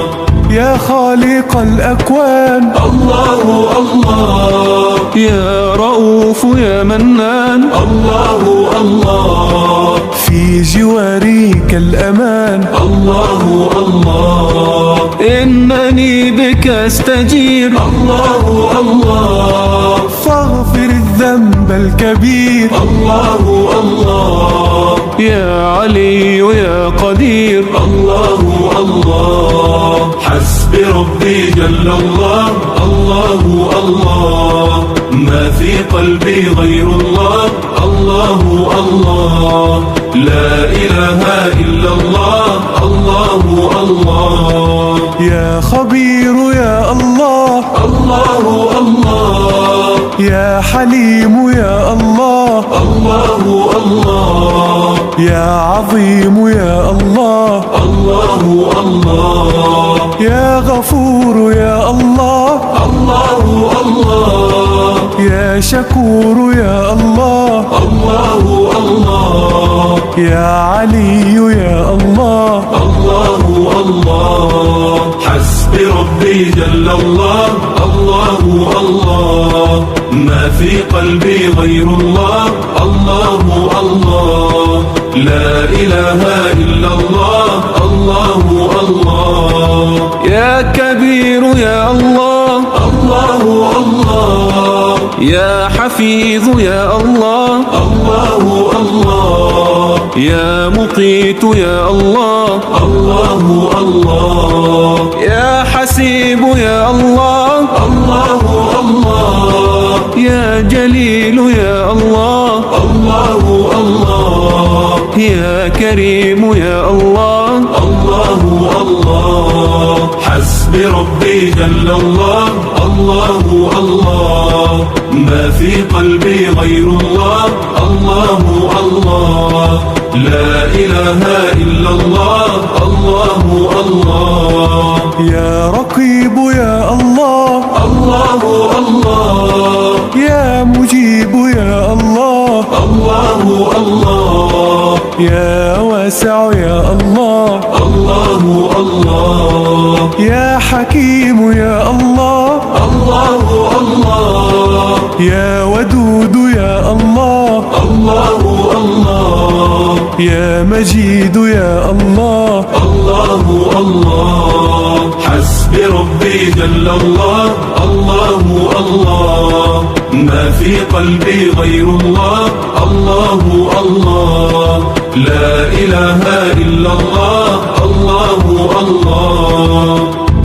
يا خالق الأكوان، الله الله يا رؤوف يا منان، الله الله في جوارك الأمان، الله الله إنني بك أستجير، الله الله فاغفر الذنب الكبير، الله الله يا علي يا قدير، الله الله حسبي ربي جل الله، الله الله ما في قلبي غير الله، الله الله لا إله إلا الله، الله الله يا خبير يا الله، الله الله يا حليم يا الله، الله الله يا عظيم يا الله، الله الله يا غفور يا الله، الله الله يا شكور يا الله، الله الله يا علي يا الله، الله الله حسبي ربي جل الله، الله الله ما في قلبي غير الله، الله الله لا إله إلا الله، الله الله يا كبير يا الله، الله الله يا حفيظ يا الله، الله الله يا مقيت يا الله، الله الله يا حسيب يا الله، الله الله يا جليل يا الله، الله الله يا كريم يا الله، الله الله حسبي ربي جل الله، الله الله ما في قلبي غير الله، الله الله لا إله إلا الله، الله الله يا رقيب يا الله، الله الله يا مجيب يا الله، الله الله يا واسع يا الله، الله الله يا حكيم يا الله، الله الله يا ودود يا الله، الله الله يا مجيد يا الله، الله الله حسبي ربي جل الله، الله الله ما في قلبي غير الله، الله الله لا إله إلا الله، الله الله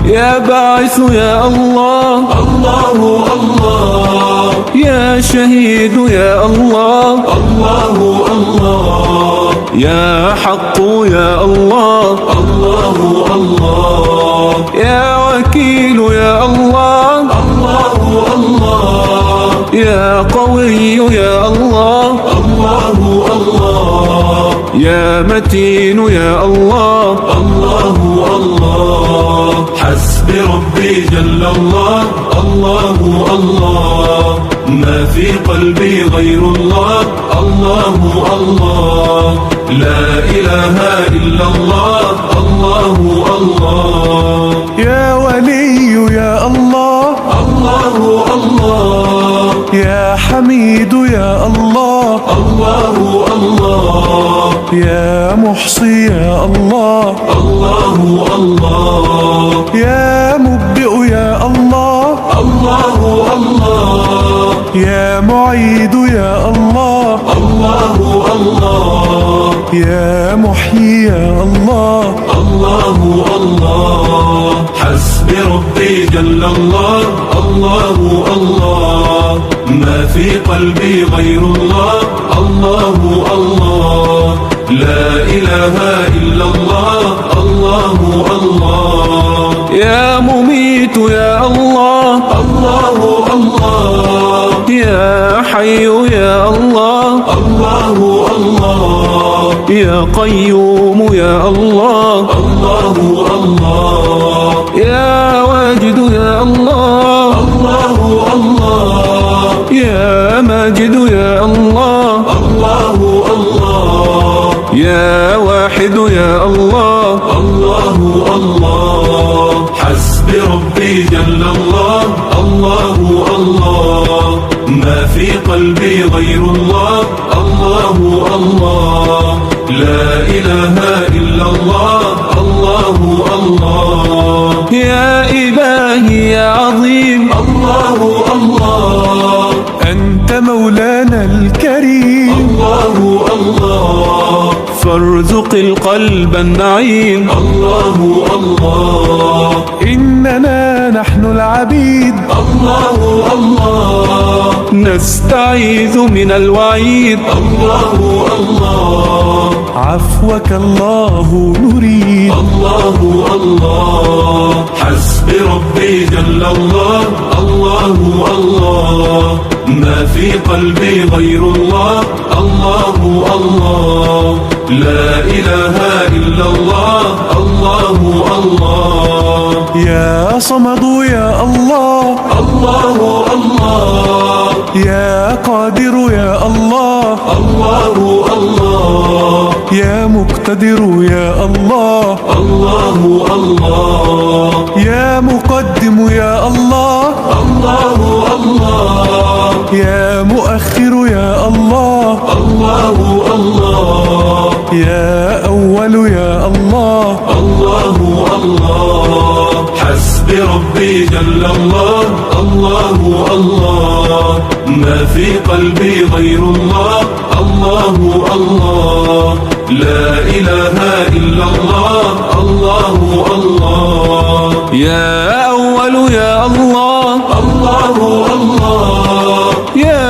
يا باعث يا الله، الله الله يا شهيد يا الله، الله الله يا حق يا الله، الله الله يا وكيل يا الله، الله الله يا قوي يا الله، الله الله يا متين يا الله، الله الله حسبي ربي جل الله، الله الله ما في قلبي غير الله، الله الله لا إله إلا الله، الله الله يا ولي يا الله، الله الله يا حميد يا الله، الله الله يا محصي يا الله، الله الله يا مبدئ يا الله، الله الله يا معيد يا الله، الله الله يا محيي يا الله، الله الله حسبي ربي جل الله، الله الله ما في قلبي غير الله. الله الله لا إله إلا الله. الله الله يا مميت يا الله. الله الله يا حي يا الله. الله الله يا قيوم يا الله. الله الله يا واجد يا الله. الله الله يا ماجد يا الله. الله الله يا واحد يا الله. الله الله حسبي ربي جل الله. الله الله ما في قلبي غير الله. الله الله لا إله إلا الله. الله الله يا إلهي يا عظيم. الله الله أنت مولانا الكريم. الله الله فارزق القلب النعيم. الله الله إننا نحن العبيد. الله الله نستعيذ من الوعيد. الله الله عفوك الله نريد. الله الله حسبي ربي جل الله. الله الله ما في قلبي غير الله. الله الله لا إله إلا الله. الله الله يا صمد يا الله. الله الله يا قادر يا الله. الله الله يا مقتدر يا الله. الله الله يا مقدم يا الله. الله الله يا مؤخر يا الله. الله الله يا أول يا الله. الله الله حسبي ربي جل الله. الله الله ما في قلبي غير الله. الله الله لا إله إلا الله. الله الله يا أول يا الله. الله الله يا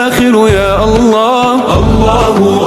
آخر يا الله. الله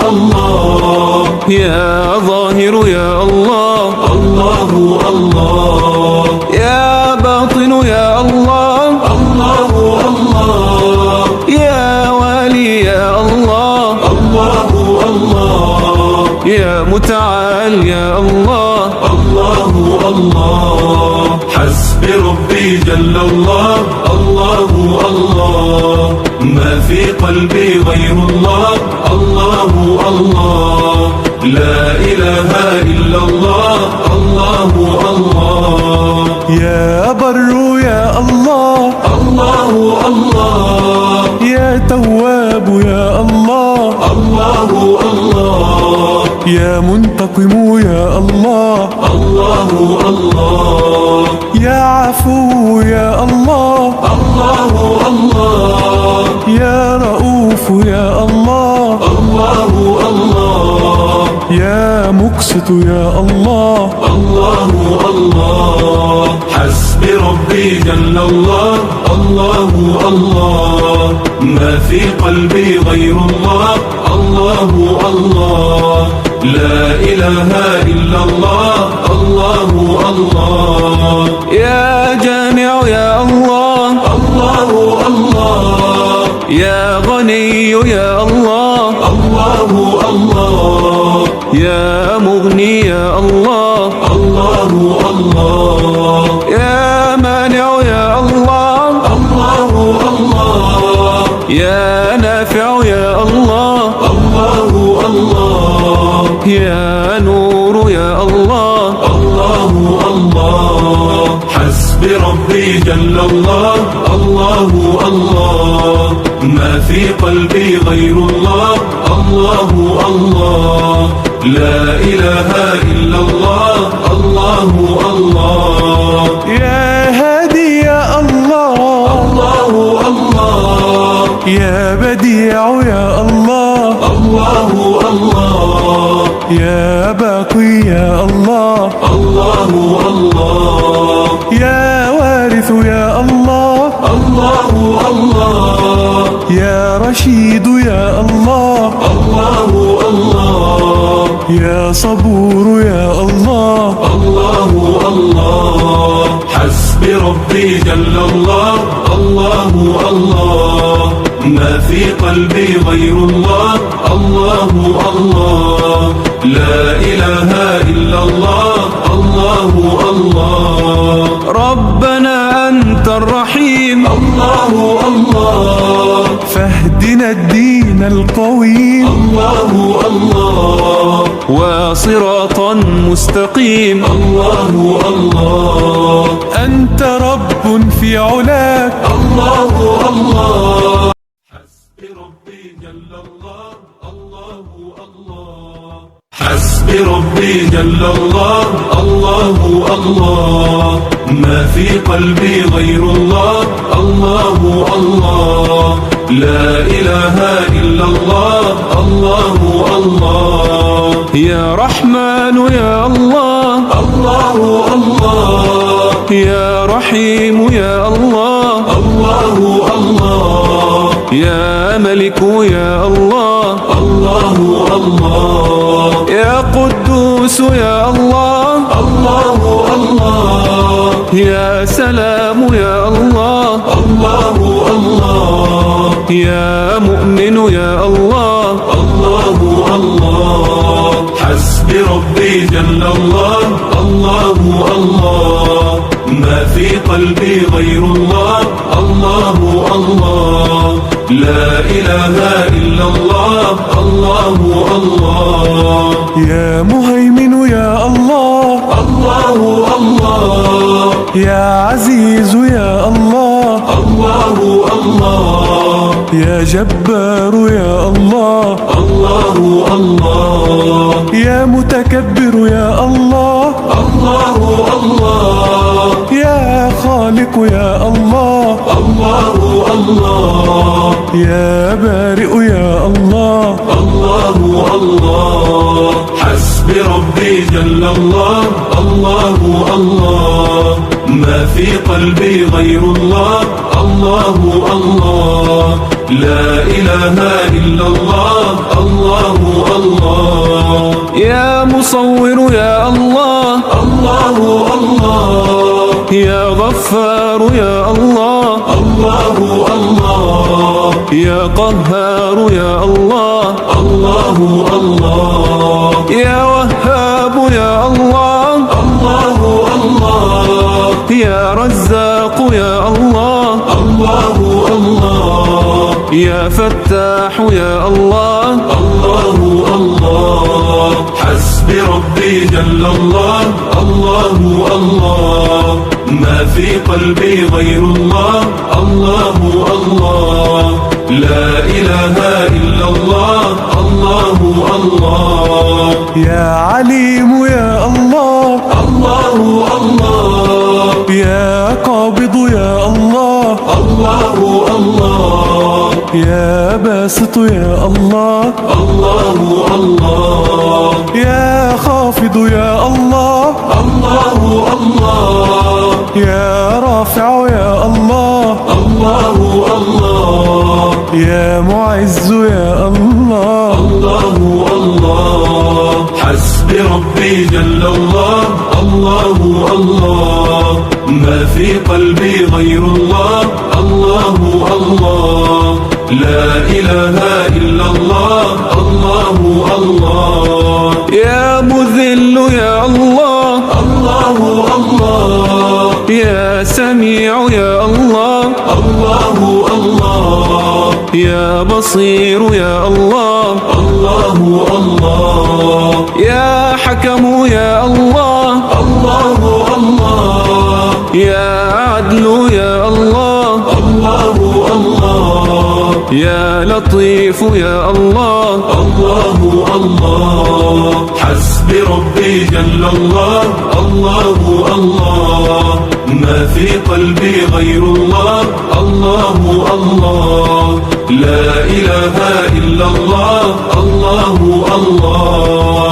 الله يا ظاهر يا الله. الله الله يا باطن يا الله. الله الله يا والي يا الله. الله الله يا متعال يا الله. الله الله حسبي ربي جل الله. الله الله ما في قلبي غير الله. الله الله لا إله إلا الله. الله الله يا بر يا الله. الله الله يا تواب يا الله. الله الله يا منتقم يا الله. الله الله يا عفو يا الله. الله الله يا رؤوف يا الله. الله الله يا مقسط يا الله. الله الله حسبي ربي جل الله. الله الله ما في قلبي غير الله. الله الله لا إله إلا الله. الله الله يا جامع يا الله. الله الله يا غني يا الله. الله الله يا مغني يا الله. الله الله يا مانع يا الله. الله الله يا نافع يا الله. الله الله يا نور يا الله. الله الله حسبي ربي جل الله. الله الله ما في قلبي غير الله. الله الله لا إله إلا الله. الله الله يا هادي يا الله. الله الله يا بديع يا الله. الله الله يا باقي يا الله. الله الله يا وارث يا الله. الله الله يا رشيد يا الله الله الله يا صبور يا الله الله الله حسبي ربي جل الله الله الله ما في قلبي غير الله الله الله لا إله إلا الله الله الله ربنا أنت الرحيم الله الله فاهدنا الدين القويم الله الله وصراطا مستقيم الله الله أنت رب في علاك الله الله حسبي ربي جل الله الله الله حسبي ربي جل الله الله الله ما في قلبي غير الله الله الله لا إله إلا الله الله الله يا رحمن يا الله الله الله يا رحيم يا الله الله الله يا ملك يا الله الله الله يا قدوس يا الله الله الله يا سلام يا الله الله الله يا مؤمن يا الله الله الله حسبي ربي جل الله الله الله ما في قلبي غير الله الله الله لا إله إلا الله الله الله يا مهيمن يا الله الله الله يا عزيز يا الله الله الله يا جبار يا الله الله الله يا متكبر يا الله الله الله يا خالق يا الله الله الله يا بارئ يا الله الله الله حسبي ربي جل الله الله الله ما في قلبي غير الله الله الله لا إله إلا الله الله الله يا مصور يا الله الله الله يا غفار يا الله الله الله يا قهار يا الله الله الله يا وهاب يا الله الله الله يا رزاق يا الله الله الله يا فتاح يا الله الله الله حسبي ربي جل الله الله الله ما في قلبي غير الله الله الله لا إله إلا الله الله الله يا عليم يا الله الله الله يا قابض يا الله الله الله يا باسط يا الله الله الله يا خافض يا الله الله الله يا رافع يا الله الله الله يا معز يا الله الله الله حسبي ربي جل الله الله الله ما في قلبي غير الله الله الله لا إله إلا الله الله الله يا مذل يا الله الله الله يا سميع يا الله الله الله يا بصير يا الله الله الله يا حكم يا الله الله الله يا عدل يا الله الله الله يا لطيف يا الله الله الله حسبي ربي جل الله الله الله ما في قلبي غير الله الله الله لا إله إلا الله الله الله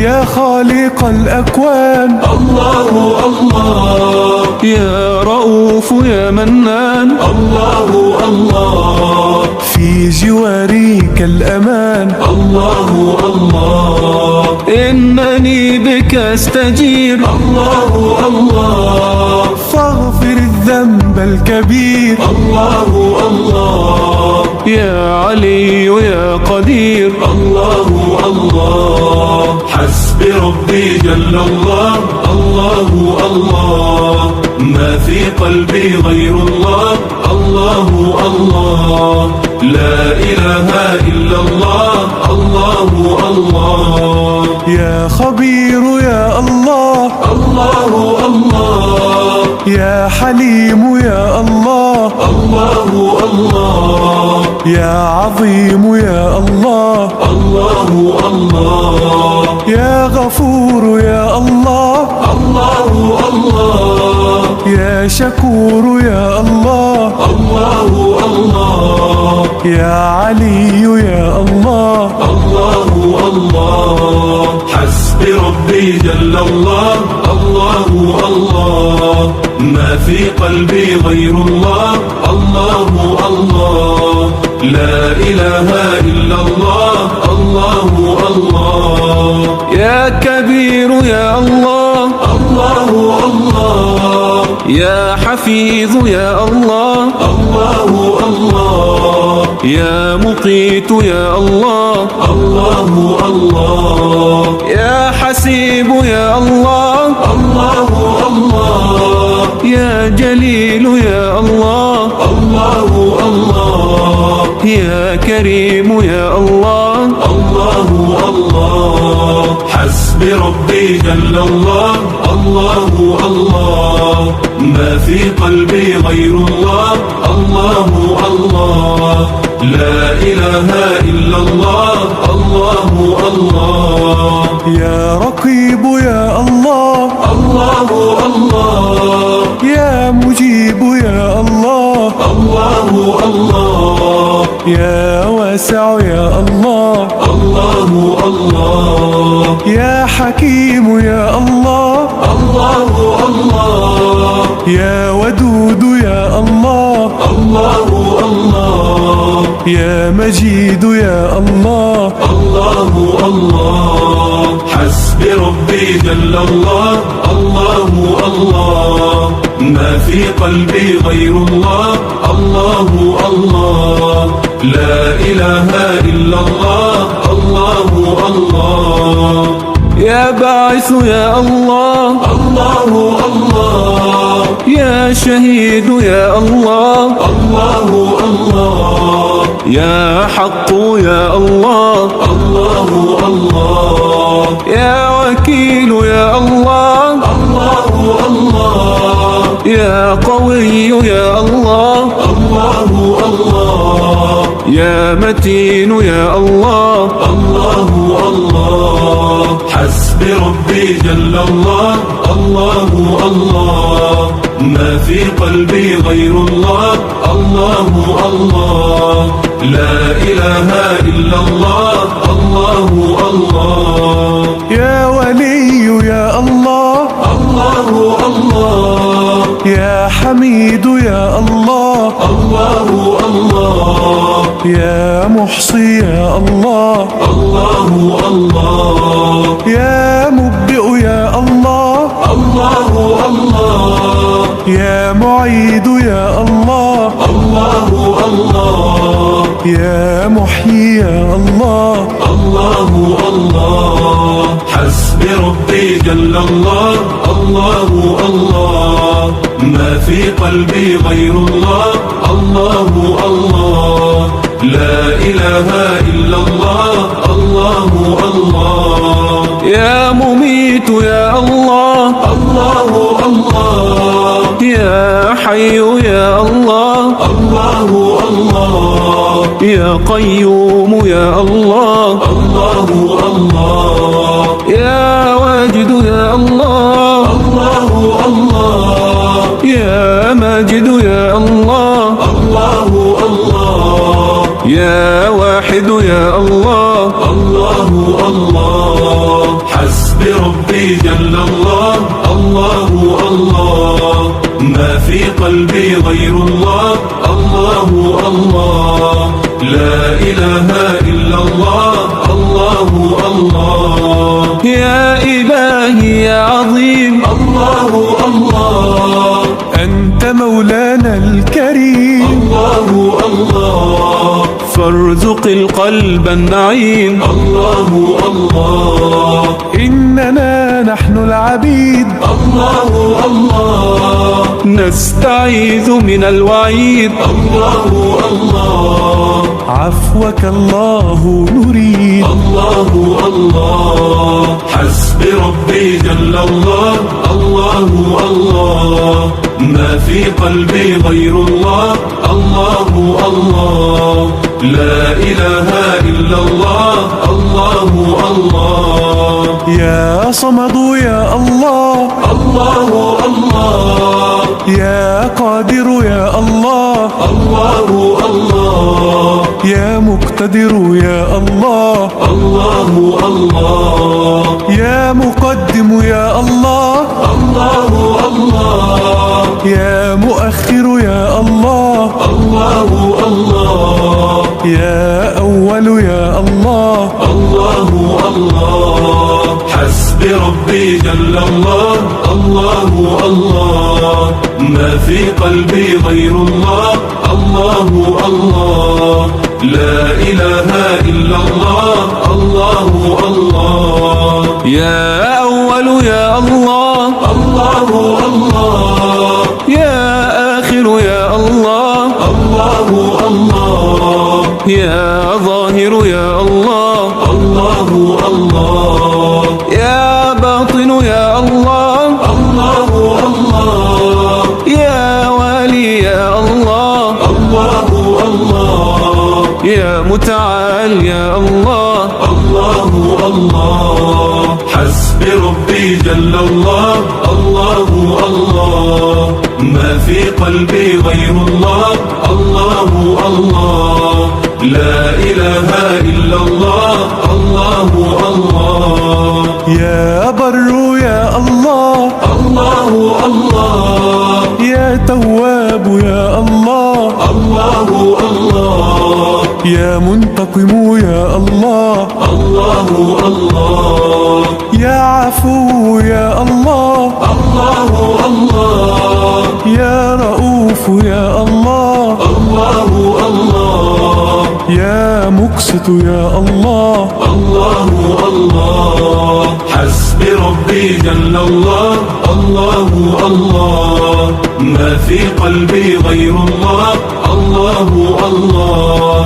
يا خالق الأكوان. الله الله يا رؤوف يا منان. الله الله في جوارك الأمان. الله الله إنني بك أستجير. الله الله فاغفر الذنب الكبير. الله الله يا علي يا قدير. الله الله حسبي ربي جل الله. الله الله ما في قلبي غير الله. الله الله لا إله إلا الله. الله الله يا خبير يا الله. الله الله يا حليم يا الله. الله الله يا عظيم يا الله. الله الله يا غفور يا الله. الله الله يا شكور يا الله. الله الله يا علي يا الله. الله الله حسبي ربي جل الله. الله الله ما في قلبي غير الله. الله الله لا إله إلا الله. الله الله يا كبير يا الله. الله الله يا حفيظ يا الله. الله الله يا مقيت يا الله. الله الله يا حسيب يا الله. الله الله يا جليل يا الله. الله الله يا كريم يا الله. الله الله حسبي ربي جل الله. الله الله ما في قلبي غير الله. الله الله لا إله إلا الله. الله الله يا رقيب يا الله. الله الله يا مجيب يا الله. الله الله يا واسع يا الله. الله الله يا حكيم يا الله. الله الله يا ودود يا الله. الله الله يا مجيد يا الله. الله الله حسبي ربي جل الله. الله الله ما في قلبي غير الله. الله الله لا إله إلا الله. الله الله يا باعث يا الله. الله الله يا شهيد يا الله. الله الله يا حق يا الله. الله الله يا وكيل يا الله. الله الله يا قوي يا الله. الله الله يا متين يا الله. الله الله حسبي ربي جل الله. الله الله ما في قلبي غير الله. الله الله لا إله إلا الله. الله الله يا ولي يا الله. الله الله يا حميد يا الله. الله الله يا محصي يا الله. الله الله يا مبدئ يا الله. الله الله يا معيد يا الله. الله الله يا محيي يا الله. الله الله حسبي ربي جل الله. الله الله ما في قلبي غير الله. الله الله لا إله إلا الله. الله الله يا مميت يا الله. الله الله يا حي يا الله. الله الله يا قيوم يا الله. الله الله يا واجد يا الله. الله الله يا ماجد يا الله. الله الله يا واحد يا الله. الله الله حسبي ربي جل الله. الله الله ما في قلبي غير الله. الله الله لا إله إلا الله. الله الله يا إلهي يا عظيم. الله الله أنت مولانا الكريم. الله الله فارزق القلب النعيم. الله الله إننا نحن العبيد. الله الله نستعيذ من الوعيد. الله الله عفوك الله نريد. الله الله حسبي ربي جل الله. الله الله ما في قلبي غير الله. الله الله لا إله إلا الله. الله الله يا صمد يا الله. الله الله يا قادر يا الله. الله الله يا مقتدر يا الله. الله الله يا مقدم يا الله. الله الله يا مؤخر يا الله. الله الله يا أول يا الله. الله الله حسبي ربي جل الله. الله الله ما في قلبي غير الله. الله الله لا إله إلا الله. الله الله يا أول يا الله. الله الله يا آخر يا الله. الله الله يا ظاهر يا الله. الله الله يا باطن يا الله. الله الله يا والي يا الله. الله الله يا متعال يا الله. الله الله حسبي ربي جل الله. الله الله ما في قلبي غير الله. الله الله لا إله إلا الله. الله الله يا بر يا الله. الله الله يا تواب يا الله. الله الله يا منتقم يا الله. الله الله يا عفو يا الله. الله الله يا رؤوف يا الله. الله الله يا مقسط يا الله. الله الله حسبي ربي جل الله. الله الله ما في قلبي غير الله. الله الله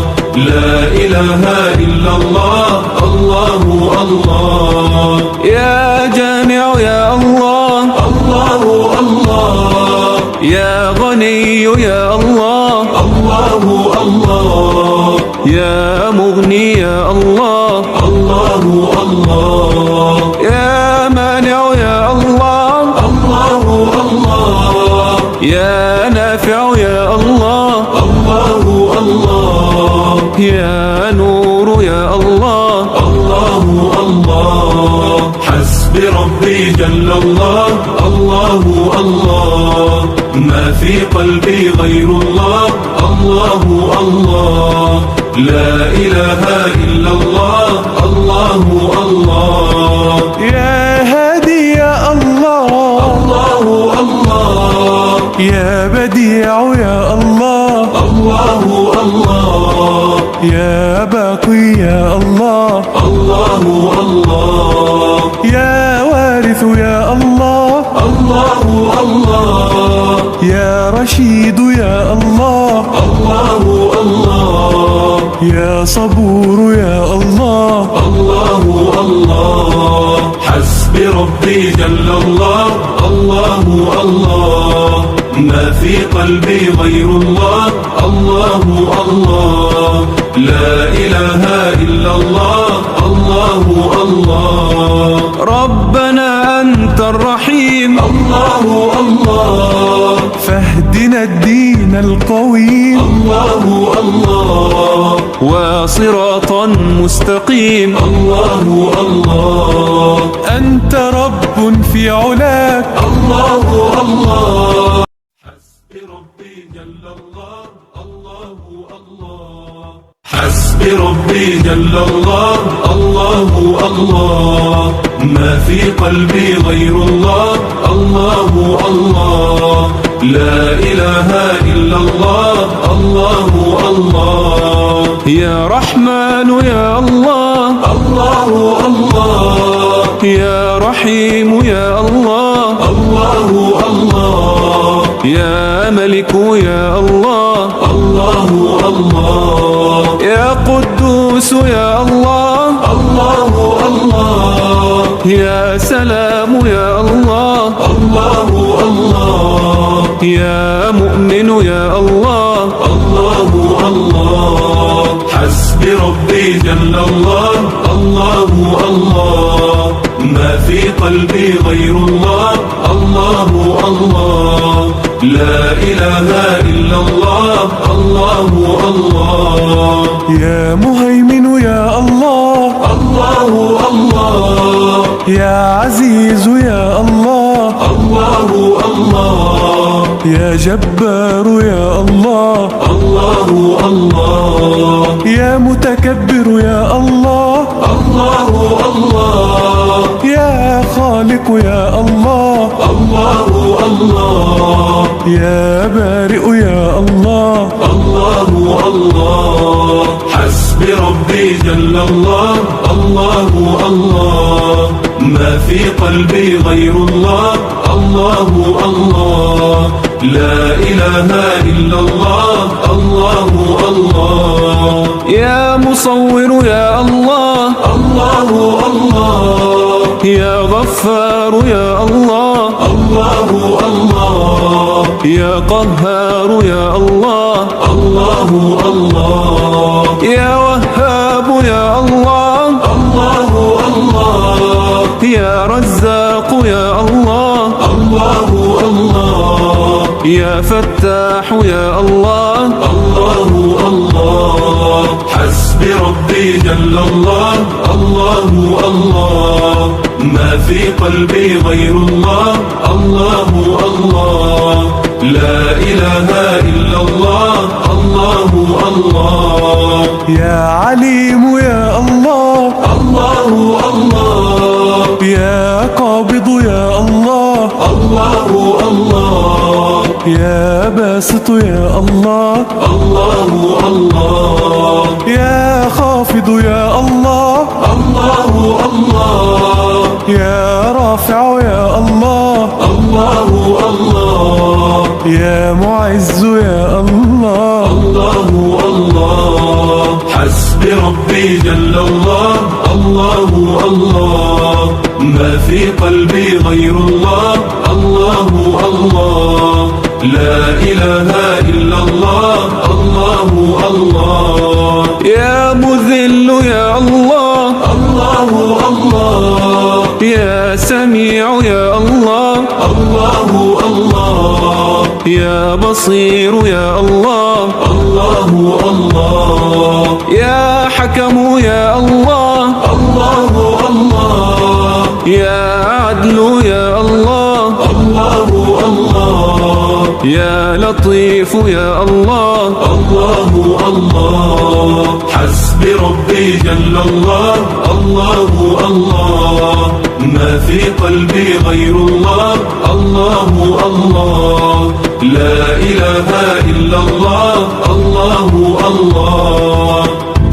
لا إله إلا الله. الله الله يا جامع يا الله. الله الله يا غني يا الله. الله الله يا مغني يا الله. الله الله يا مانع يا الله. الله الله يا نافع يا الله. الله الله يا نور يا الله. الله الله حسبي ربي جل الله. الله الله ما في قلبي غير الله. الله الله لا إله إلا الله. الله الله يا هادي يا الله. الله الله يا بديع يا الله. الله الله يا باقي يا الله. الله الله يا وارث يا الله. الله الله يا رشيد يا الله. الله الله يا صبور يا الله. الله الله حسبي ربي جل الله. الله الله ما في قلبي غير الله. الله الله لا إله إلا الله. الله الله ربنا أنت الرحيم. الله الله فاهدنا الدين القويم. الله الله وصراطا مستقيم. الله الله أنت رب في علاك. الله الله حسبي ربي جل الله. الله الله حسبي ربي جل الله. الله الله ما في قلبي غير الله. الله الله لا إله إلا الله. الله الله يا رحمن يا الله. الله الله يا رحيم يا الله. الله الله يا ملك يا الله. الله الله يا قدوس يا الله. الله الله يا سلام يا الله. الله الله يا مؤمن يا الله. الله الله حسبي ربي جل الله. الله الله ما في قلبي غير الله. الله الله لا إله إلا الله. الله الله يا مهيمن يا الله. الله الله يا عزيز يا الله. الله الله يا جبار يا الله. الله الله يا متكبر يا الله. الله الله يا خالق يا الله. الله الله يا بارئ يا الله. الله الله حسبي ربي جل الله. الله الله ما في قلبي غير الله. الله الله لا إله إلا الله. الله الله يا مصور يا الله. الله الله يا غفار يا الله. الله الله يا قهار يا الله. الله الله يا وهاب يا الله. الله الله يا رزاق يا الله. الله الله يا فتاح يا الله. الله الله حسبي ربي جل الله. الله الله ما في قلبي غير الله. الله الله لا إله إلا الله. الله الله يا عليم يا الله. الله الله يا قابض يا الله. الله الله يا باسط يا الله. الله الله يا خافض يا الله. الله الله يا رافع يا الله. الله الله يا معز يا الله. الله الله حسبي ربي جل الله. الله الله ما في قلبي غير الله. الله الله لا إله إلا الله. الله الله يا مذل يا الله. الله الله يا سميع يا الله. الله الله يا بصير يا الله. الله الله يا حكم يا الله. الله الله يا عدل يا الله. الله الله يا لطيف يا الله. الله الله حسبي ربي جل الله. الله الله ما في قلبي غير الله. الله الله لا إله إلا الله. الله الله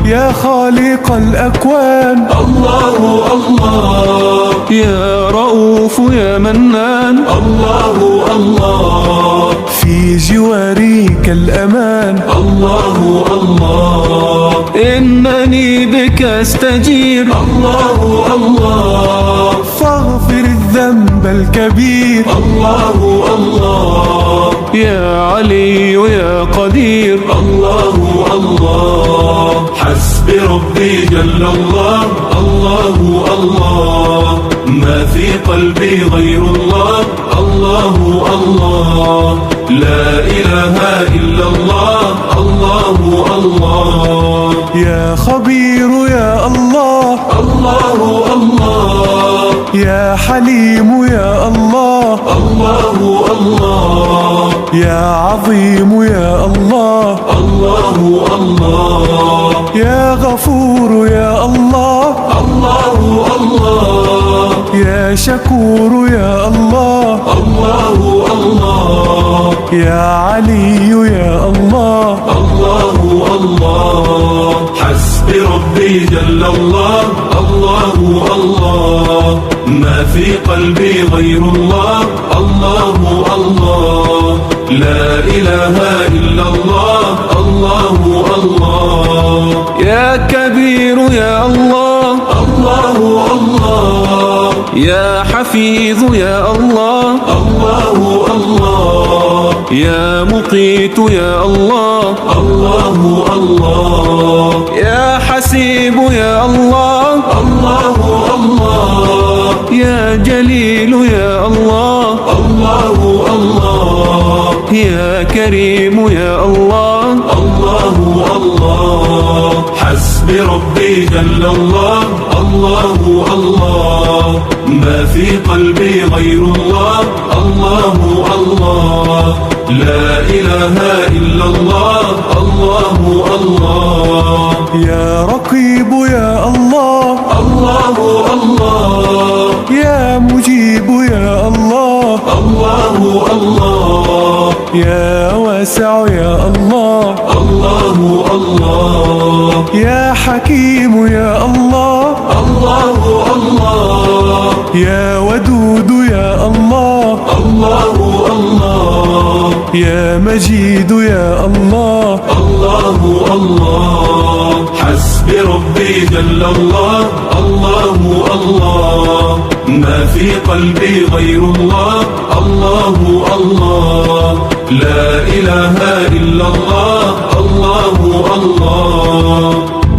يا خالق الأكوان. الله الله يا رؤوف يا منان. الله الله في جوارك الأمان. الله الله إنني بك أستجير. الله الله فاغفر الذنب الكبير. الله الله يا علي يا قدير. الله الله حسبي ربي جل الله. الله الله ما في قلبي غير الله. الله الله لا إله إلا الله. الله الله يا خبير يا الله الله الله يا حليم يا الله الله الله يا عظيم يا الله الله الله يا غفور يا الله الله الله يا شكور يا الله الله الله يا علي يا الله الله الله حسبي ربي جل الله الله الله ما في قلبي غير الله الله الله لا إله إلا الله الله الله يا كبير يا الله الله الله يا حفيظ يا الله الله الله يا مقيت يا الله الله الله يا حسيب يا الله الله الله يا جليل يا الله الله الله يا كريم يا الله الله الله حسبي ربي جل الله الله الله ما في قلبي غير الله الله الله لا إله إلا الله الله الله يا رقيب يا الله الله الله يا مجيب يا الله الله الله يا واسع يا الله الله الله يا حكيم يا الله الله الله يا ودود يا الله الله الله يا مجيد يا الله الله الله حسبي ربي جل الله الله الله ما في قلبي غير الله الله الله لا إله إلا الله الله الله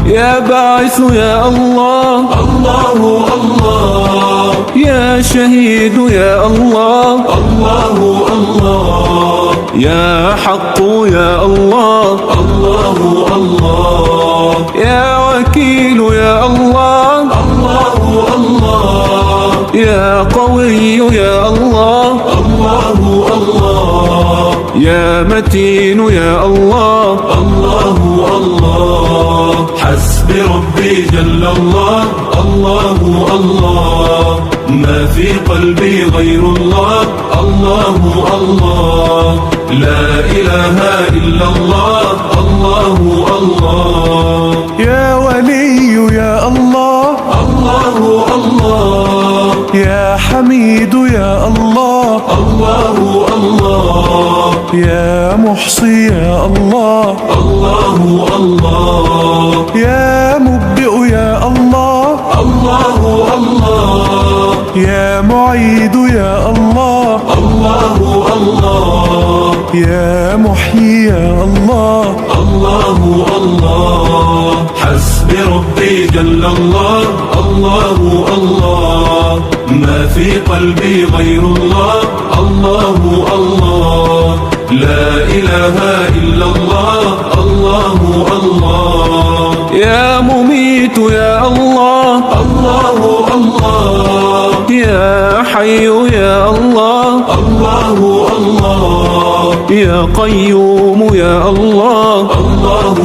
يا باعث يا الله الله الله يا شهيد يا الله الله الله يا حق يا الله الله الله يا وكيل يا الله الله الله يا قوي يا الله الله الله يا متين يا الله الله الله حسبي ربي جل الله الله الله ما في قلبي غير الله الله الله لا إله إلا الله الله الله يا ولي يا الله الله الله يا حميد يا الله الله الله يا محصي يا الله الله الله يا مبدئ يا الله الله الله يا معيد يا الله الله الله يا محيي يا الله الله الله حسبي ربي جل الله الله الله ما في قلبي غير الله الله الله لا إله إلا الله الله الله يا مميت يا الله الله الله يا حي يا الله الله الله يا قيوم يا الله الله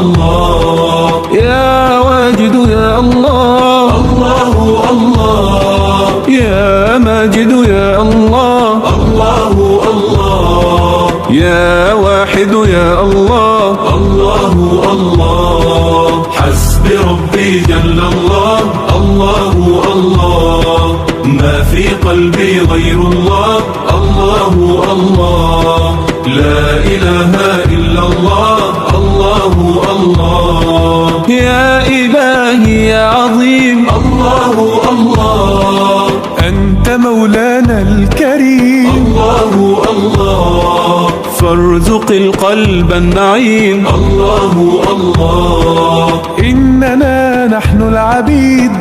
الله يا واجد يا الله الله الله يا ماجد يا الله الله الله يا واحد يا الله الله الله حسبي ربي جل الله الله الله ما في قلبي غير الله الله الله لا إله إلا الله الله الله يا إلهي يا عظيم الله الله أنت مولانا الكريم الله الله فارزق القلب النعيم الله الله إننا نحن العبيد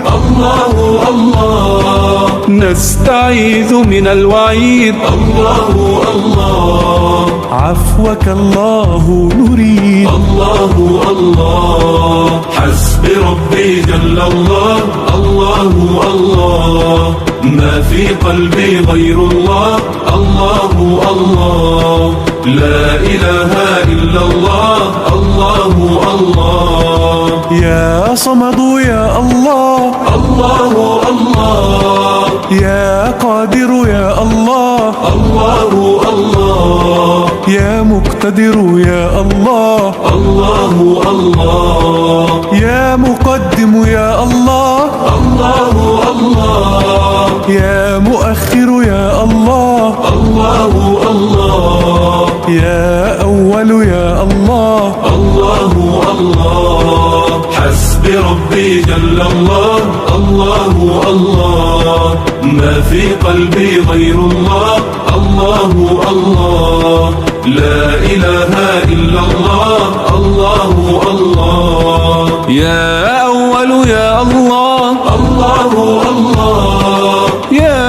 الله نستعيذ من الوعيد الله الله عفوك الله نريد. الله الله حسبي ربي جل الله. الله الله ما في قلبي غير الله. الله الله لا إله إلا الله. الله الله يا صمد يا الله. الله الله يا قادر يا الله. الله الله يا مقتدر يا الله. الله الله يا مقدم يا الله. الله الله يا مؤخر يا الله. الله الله يا أول يا الله. الله الله حسبي ربي جل الله. الله الله ما في قلبي غير الله. الله الله لا إله إلا الله. الله الله يا أول يا الله. الله الله يا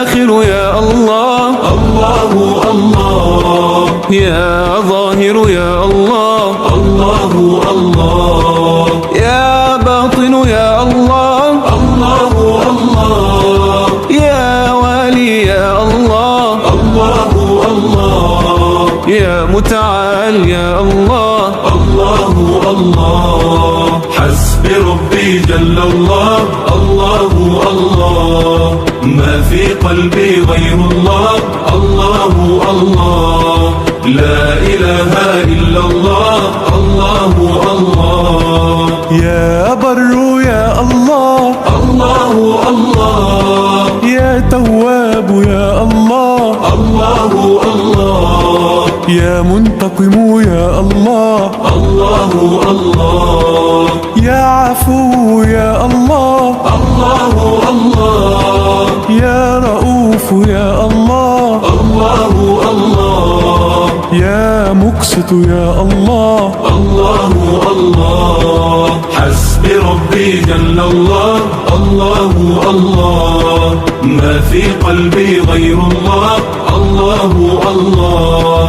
آخر يا الله. الله الله يا ظاهر يا الله. الله الله يا باطن يا الله. الله الله يا والي يا الله. الله الله يا متعال يا الله. الله الله حسبي ربي جل الله. الله الله ما في قلبي غير الله. الله الله لا إله إلا الله. الله الله يا بر يا الله. الله الله يا تواب يا الله. الله الله يا منتقم يا الله. الله الله يا عفو يا الله. الله الله يا رؤوف يا الله. الله الله يا مقسط يا الله. الله الله حسبي ربي جل الله. الله الله ما في قلبي غير الله. الله الله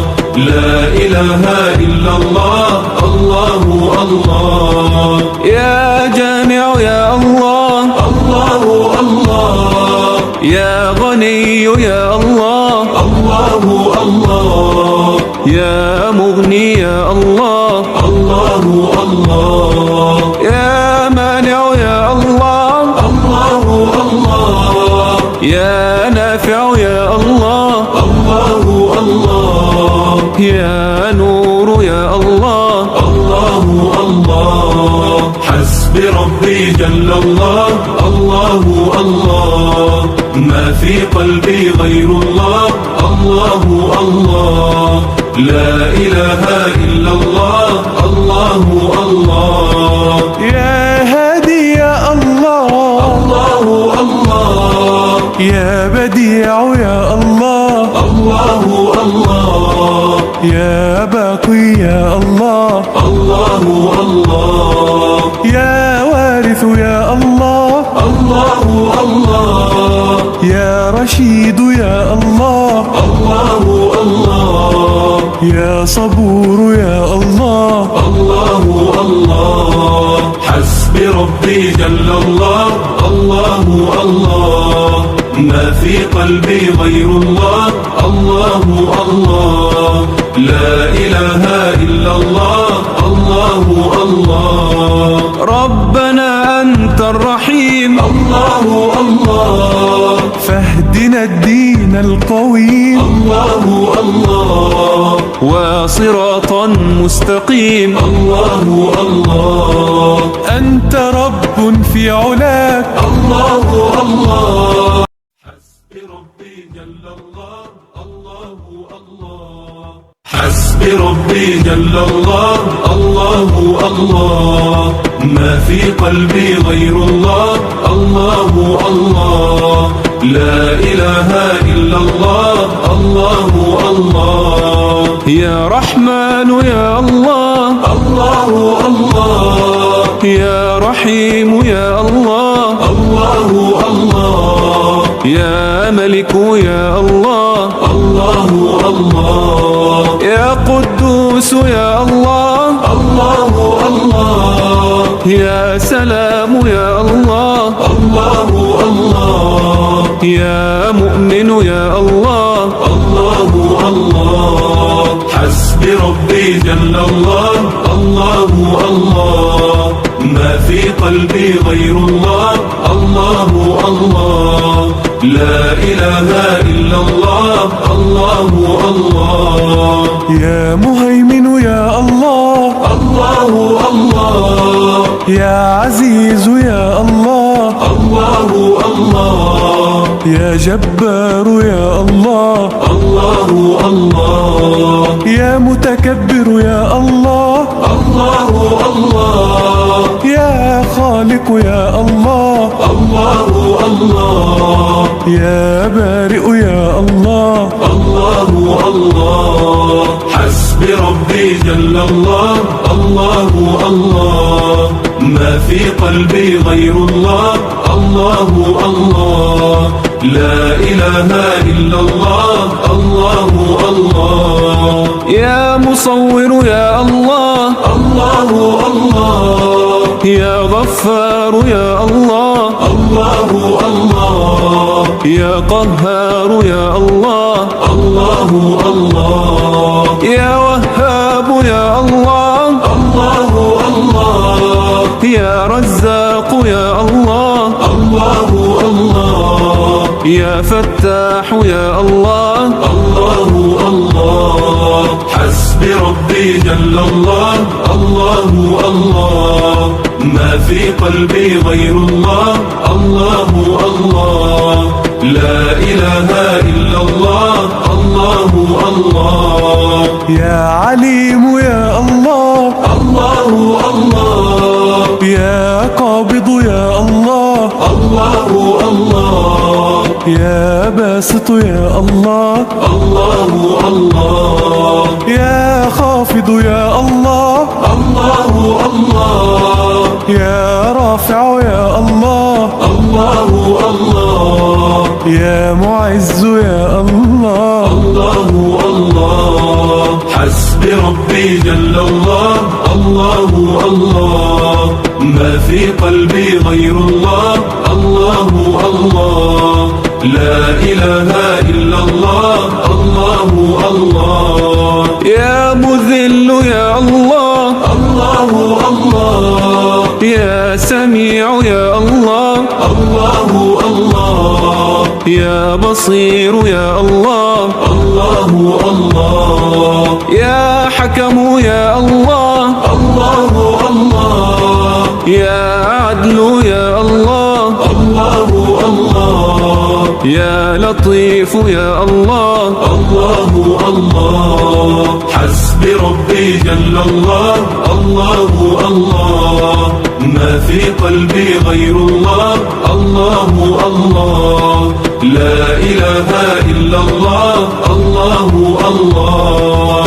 لا إله إلا الله. الله الله يا جامع يا الله. الله الله يا غني يا الله. الله الله يا مغني يا الله. الله الله يا مانع يا الله. الله الله يا نافع يا الله. الله الله يا نور يا الله. الله الله حسبي ربي جل الله. الله الله ما في قلبي غير الله. الله الله لا إله إلا الله. الله الله يا هادي يا الله. الله الله يا بديع يا الله. الله الله يا باقي يا الله. الله الله يا وارث يا الله. الله الله يا رشيد يا الله. الله الله يا صبور يا الله. الله الله حسبي ربي جل الله. الله الله ما في قلبي غير الله. الله الله لا إله إلا الله. الله الله ربنا أنت الرحيم. الله الله فاهدنا الدين القويم. الله الله وصراطا مستقيم. الله الله أنت رب في علاك. الله الله حسبي ربي جل الله. الله الله حسبي ربي جل الله. الله الله ما في قلبي غير الله. الله الله لا إله إلا الله. الله الله يا رحمن يا الله. الله الله يا رحيم يا الله. الله الله يا ملك يا الله. الله الله الله يا قدوس يا الله الله الله يا سلام يا الله الله الله يا مؤمن يا الله الله الله حسبي ربي جل الله الله الله ما في قلبي غير الله الله الله لا إله إلا الله الله الله يا مهيمن يا الله الله الله يا عزيز يا الله الله الله يا جبار يا الله الله الله يا متكبر يا الله الله الله يا خالق يا الله الله الله يا بارئ يا الله الله الله حسبي ربي جل الله الله الله ما في قلبي غير الله الله الله لا إله إلا الله الله الله يا مصور يا الله الله الله يا غفار يا الله الله الله يا قهار يا الله الله الله يا وهاب يا الله الله الله يا رزاق يا الله الله الله يا فتاح يا الله الله الله حسبي ربي جل الله الله الله ما في قلبي غير الله الله الله لا إله إلا الله الله الله يا عليم يا الله الله الله يا قابض يا الله الله الله يا باسط يا الله الله الله يا خافض يا الله الله الله يا رافع يا الله الله الله يا معز يا الله الله الله حسبي ربي جل الله الله الله ما في قلبي غير الله الله الله لا إله إلا الله الله الله يا مذل يا الله الله الله يا سميع يا الله الله الله يا بصير يا الله الله الله يا حكم يا الله الله الله يا عدل يا الله الله الله يا لطيف يا الله الله الله حسبي ربي جل الله الله الله ما في قلبي غير الله الله الله لا إله إلا الله الله الله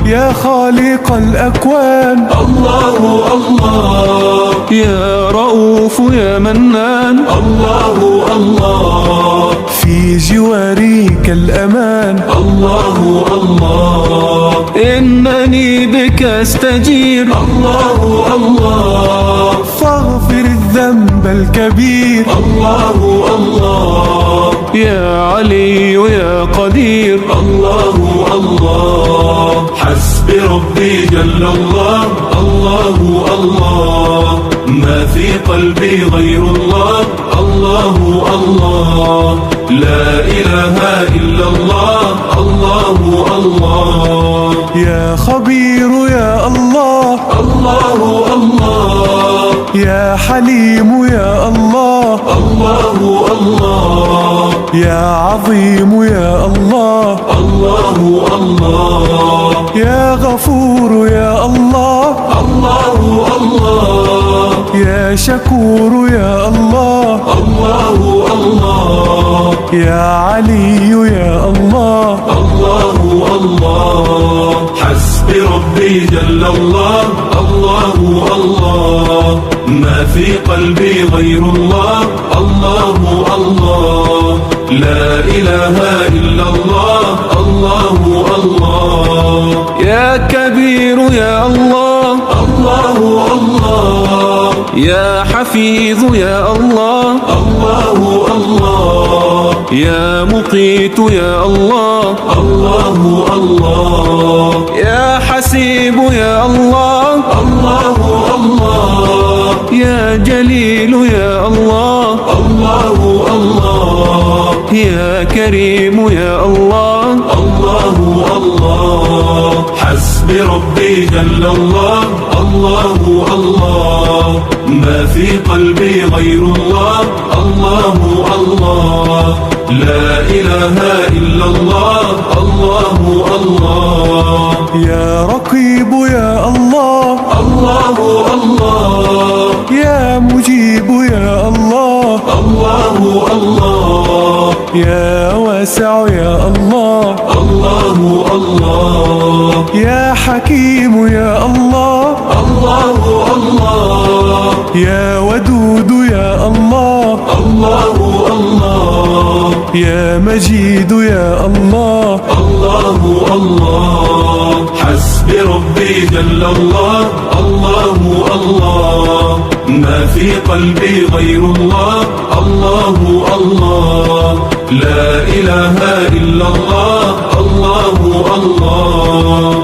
يا خالق الأكوان الله الله يا رؤوف يا منان الله الله في جوارك الأمان الله الله إنني بك أستجير الله الله فاغفر الذنب الكبير الله الله يا علي يا قدير الله الله حسبي ربي جل الله الله الله ما في قلبي غير الله الله الله لا إله إلا الله الله الله يا خبير يا الله الله الله يا حليم يا الله الله الله يا عظيم يا الله الله الله يا غفور يا الله الله الله يا شكور يا الله الله الله يا علي يا الله الله الله حسبي ربي جل الله الله الله ما في قلبي غير الله. الله الله لا إله إلا الله. الله الله يا كبير يا الله. الله الله يا حفيظ يا الله. الله الله يا مقيت يا الله. الله الله يا حسيب يا الله. الله الله يا جليل يا الله. الله الله يا كريم يا الله. الله الله حسبي ربي جل الله. الله الله ما في قلبي غير الله. الله الله لا إله إلا الله. الله الله يا رقيب يا الله. الله الله يا مجيب يا الله. الله الله يا واسع يا الله. الله الله يا حكيم يا الله. الله الله يا ودود يا الله. الله الله يا مجيد يا الله. الله الله حسبي ربي جل الله. الله الله ما في قلبي غير الله. الله الله لا إله إلا الله. الله الله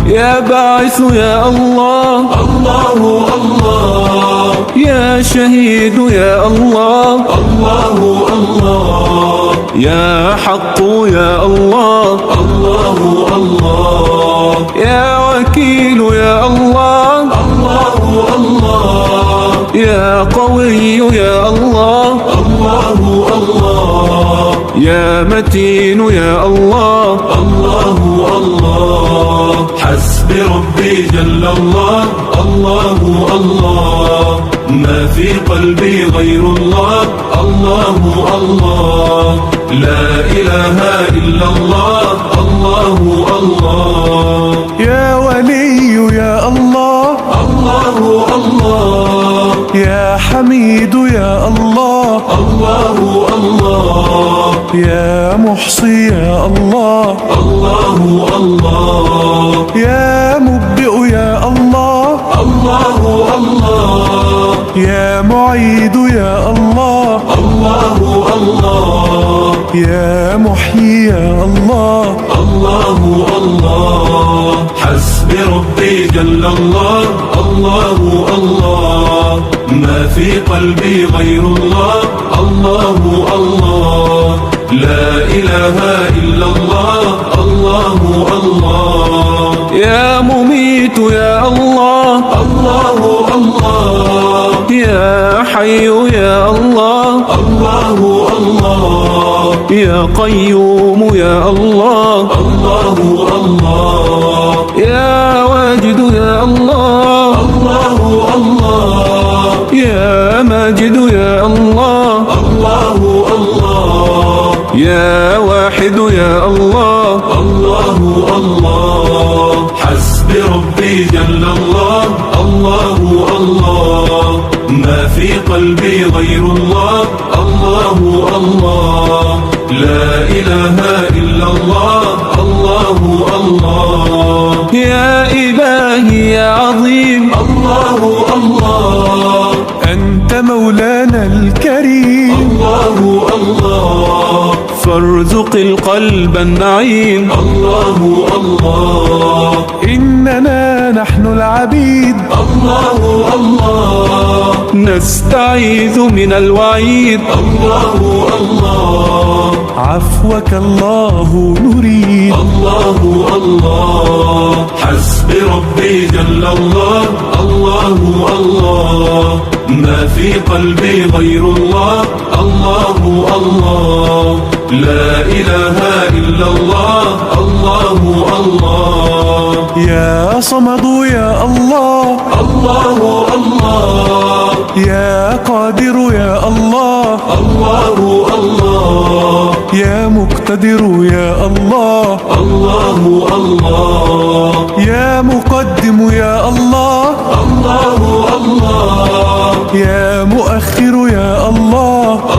يا باعث يا الله. الله الله يا شهيد يا الله. الله الله يا حق يا الله. الله الله يا وكيل يا الله. الله الله يا قوي يا الله. الله الله يا متين يا الله. الله الله حسبي ربي جل الله. الله الله ما في قلبي غير الله. الله الله لا إله إلا الله. الله الله يا ولي يا الله. الله الله يا حميد يا الله. الله الله يا محصي يا الله. الله الله يا مبدئ يا الله. الله الله يا معيد يا الله. الله الله يا محيي يا الله. الله الله حسبي ربي جل الله. الله الله ما في قلبي غير الله. الله الله لا إله إلا الله. الله الله يا مميت يا الله. الله الله يا حي يا الله. الله الله يا قيوم يا الله. الله الله يا واجد يا الله. الله الله يا ماجد يا الله. الله الله يا واحد يا الله. الله الله حسبي ربي جل الله. الله الله ما في قلبي غير الله. الله الله لا إله إلا الله. الله الله يا إلهي يا عظيم. الله الله أنت مولانا الكريم. الله الله فارزق القلب النعيم. الله الله إننا نحن العبيد. الله الله نستعيذ من الوعيد. الله الله عفوك الله نريد. الله الله حسبي ربي جل الله. الله الله ما في قلبي غير الله. الله الله لا إله إلا الله. الله الله يا صمد يا الله. الله الله يا قادر يا الله. الله الله يا مقتدر يا الله. الله الله يا مقدم يا الله. الله الله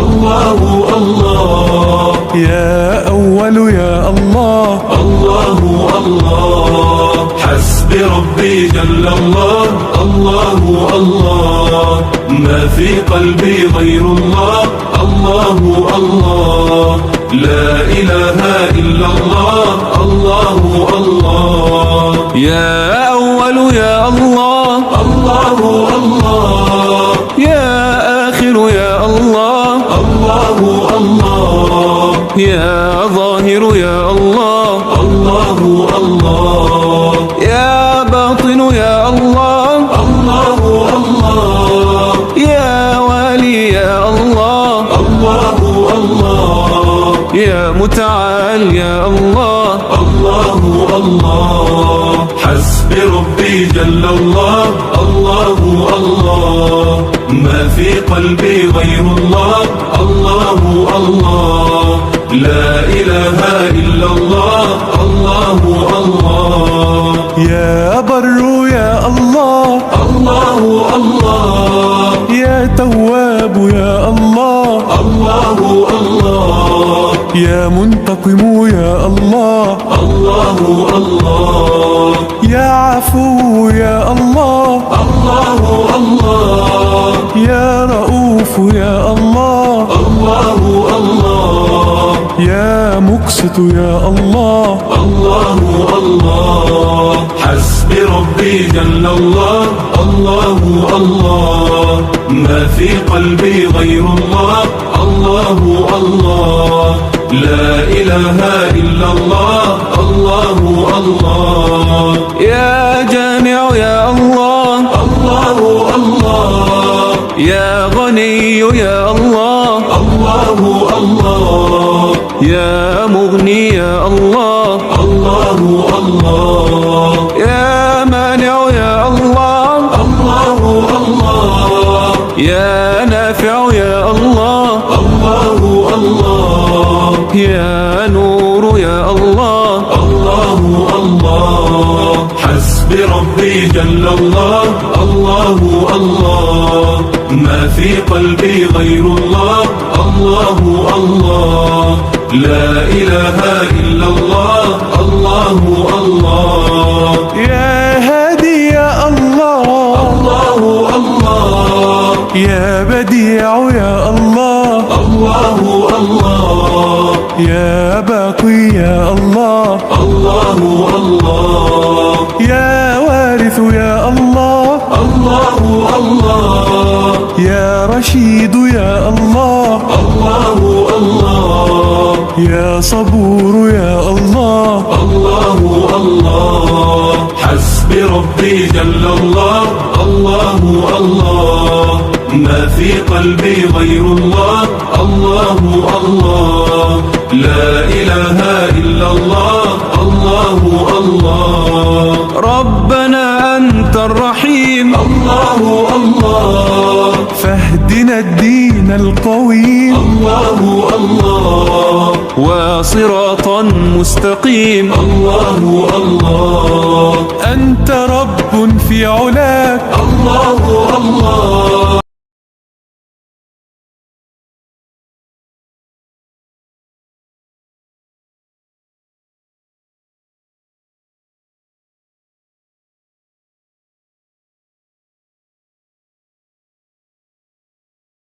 الله الله يا أول يا الله الله الله حسبي ربي جل الله الله الله ما في قلبي غير الله الله الله لا إله إلا الله الله الله يا أول يا الله الله الله يا آخر يا الله الله الله يا ظاهر يا الله الله الله يا باطن يا الله الله الله يا والي يا الله الله الله يا متعال يا الله الله الله حسبي ربي جل الله الله الله ما في قلبي غير الله الله الله لا إله إلا الله الله الله يا بر يا الله الله الله يا تواب يا الله الله الله يا منتقم يا الله الله الله يا عفو يا الله الله الله يا رؤوف يا الله الله الله يا مقسط يا الله الله الله حسبي ربي جل الله الله الله ما في قلبي غير الله الله الله لا إله إلا الله الله الله يا جامع يا الله الله الله يا غني يا الله الله الله يا مغني يا الله الله الله يا مانع يا الله الله الله يا نافع يا الله الله الله يا نور يا الله الله الله حسبي ربي جل الله الله الله ما في قلبي غير الله الله الله لا إله إلا الله الله الله يا هادي يا الله الله الله يا بديع يا الله الله الله يا باقي يا الله الله الله يا وارث يا الله الله الله يا رشيد يا الله الله الله يا صبور يا الله الله الله حسبي ربي جل الله الله الله ما في قلبي غير الله الله الله لا إله إلا الله الله الله ربنا أنت الرحيم الله الله فاهدنا الدين القويم الله الله وصراطا مستقيم الله الله أنت رب في علاك الله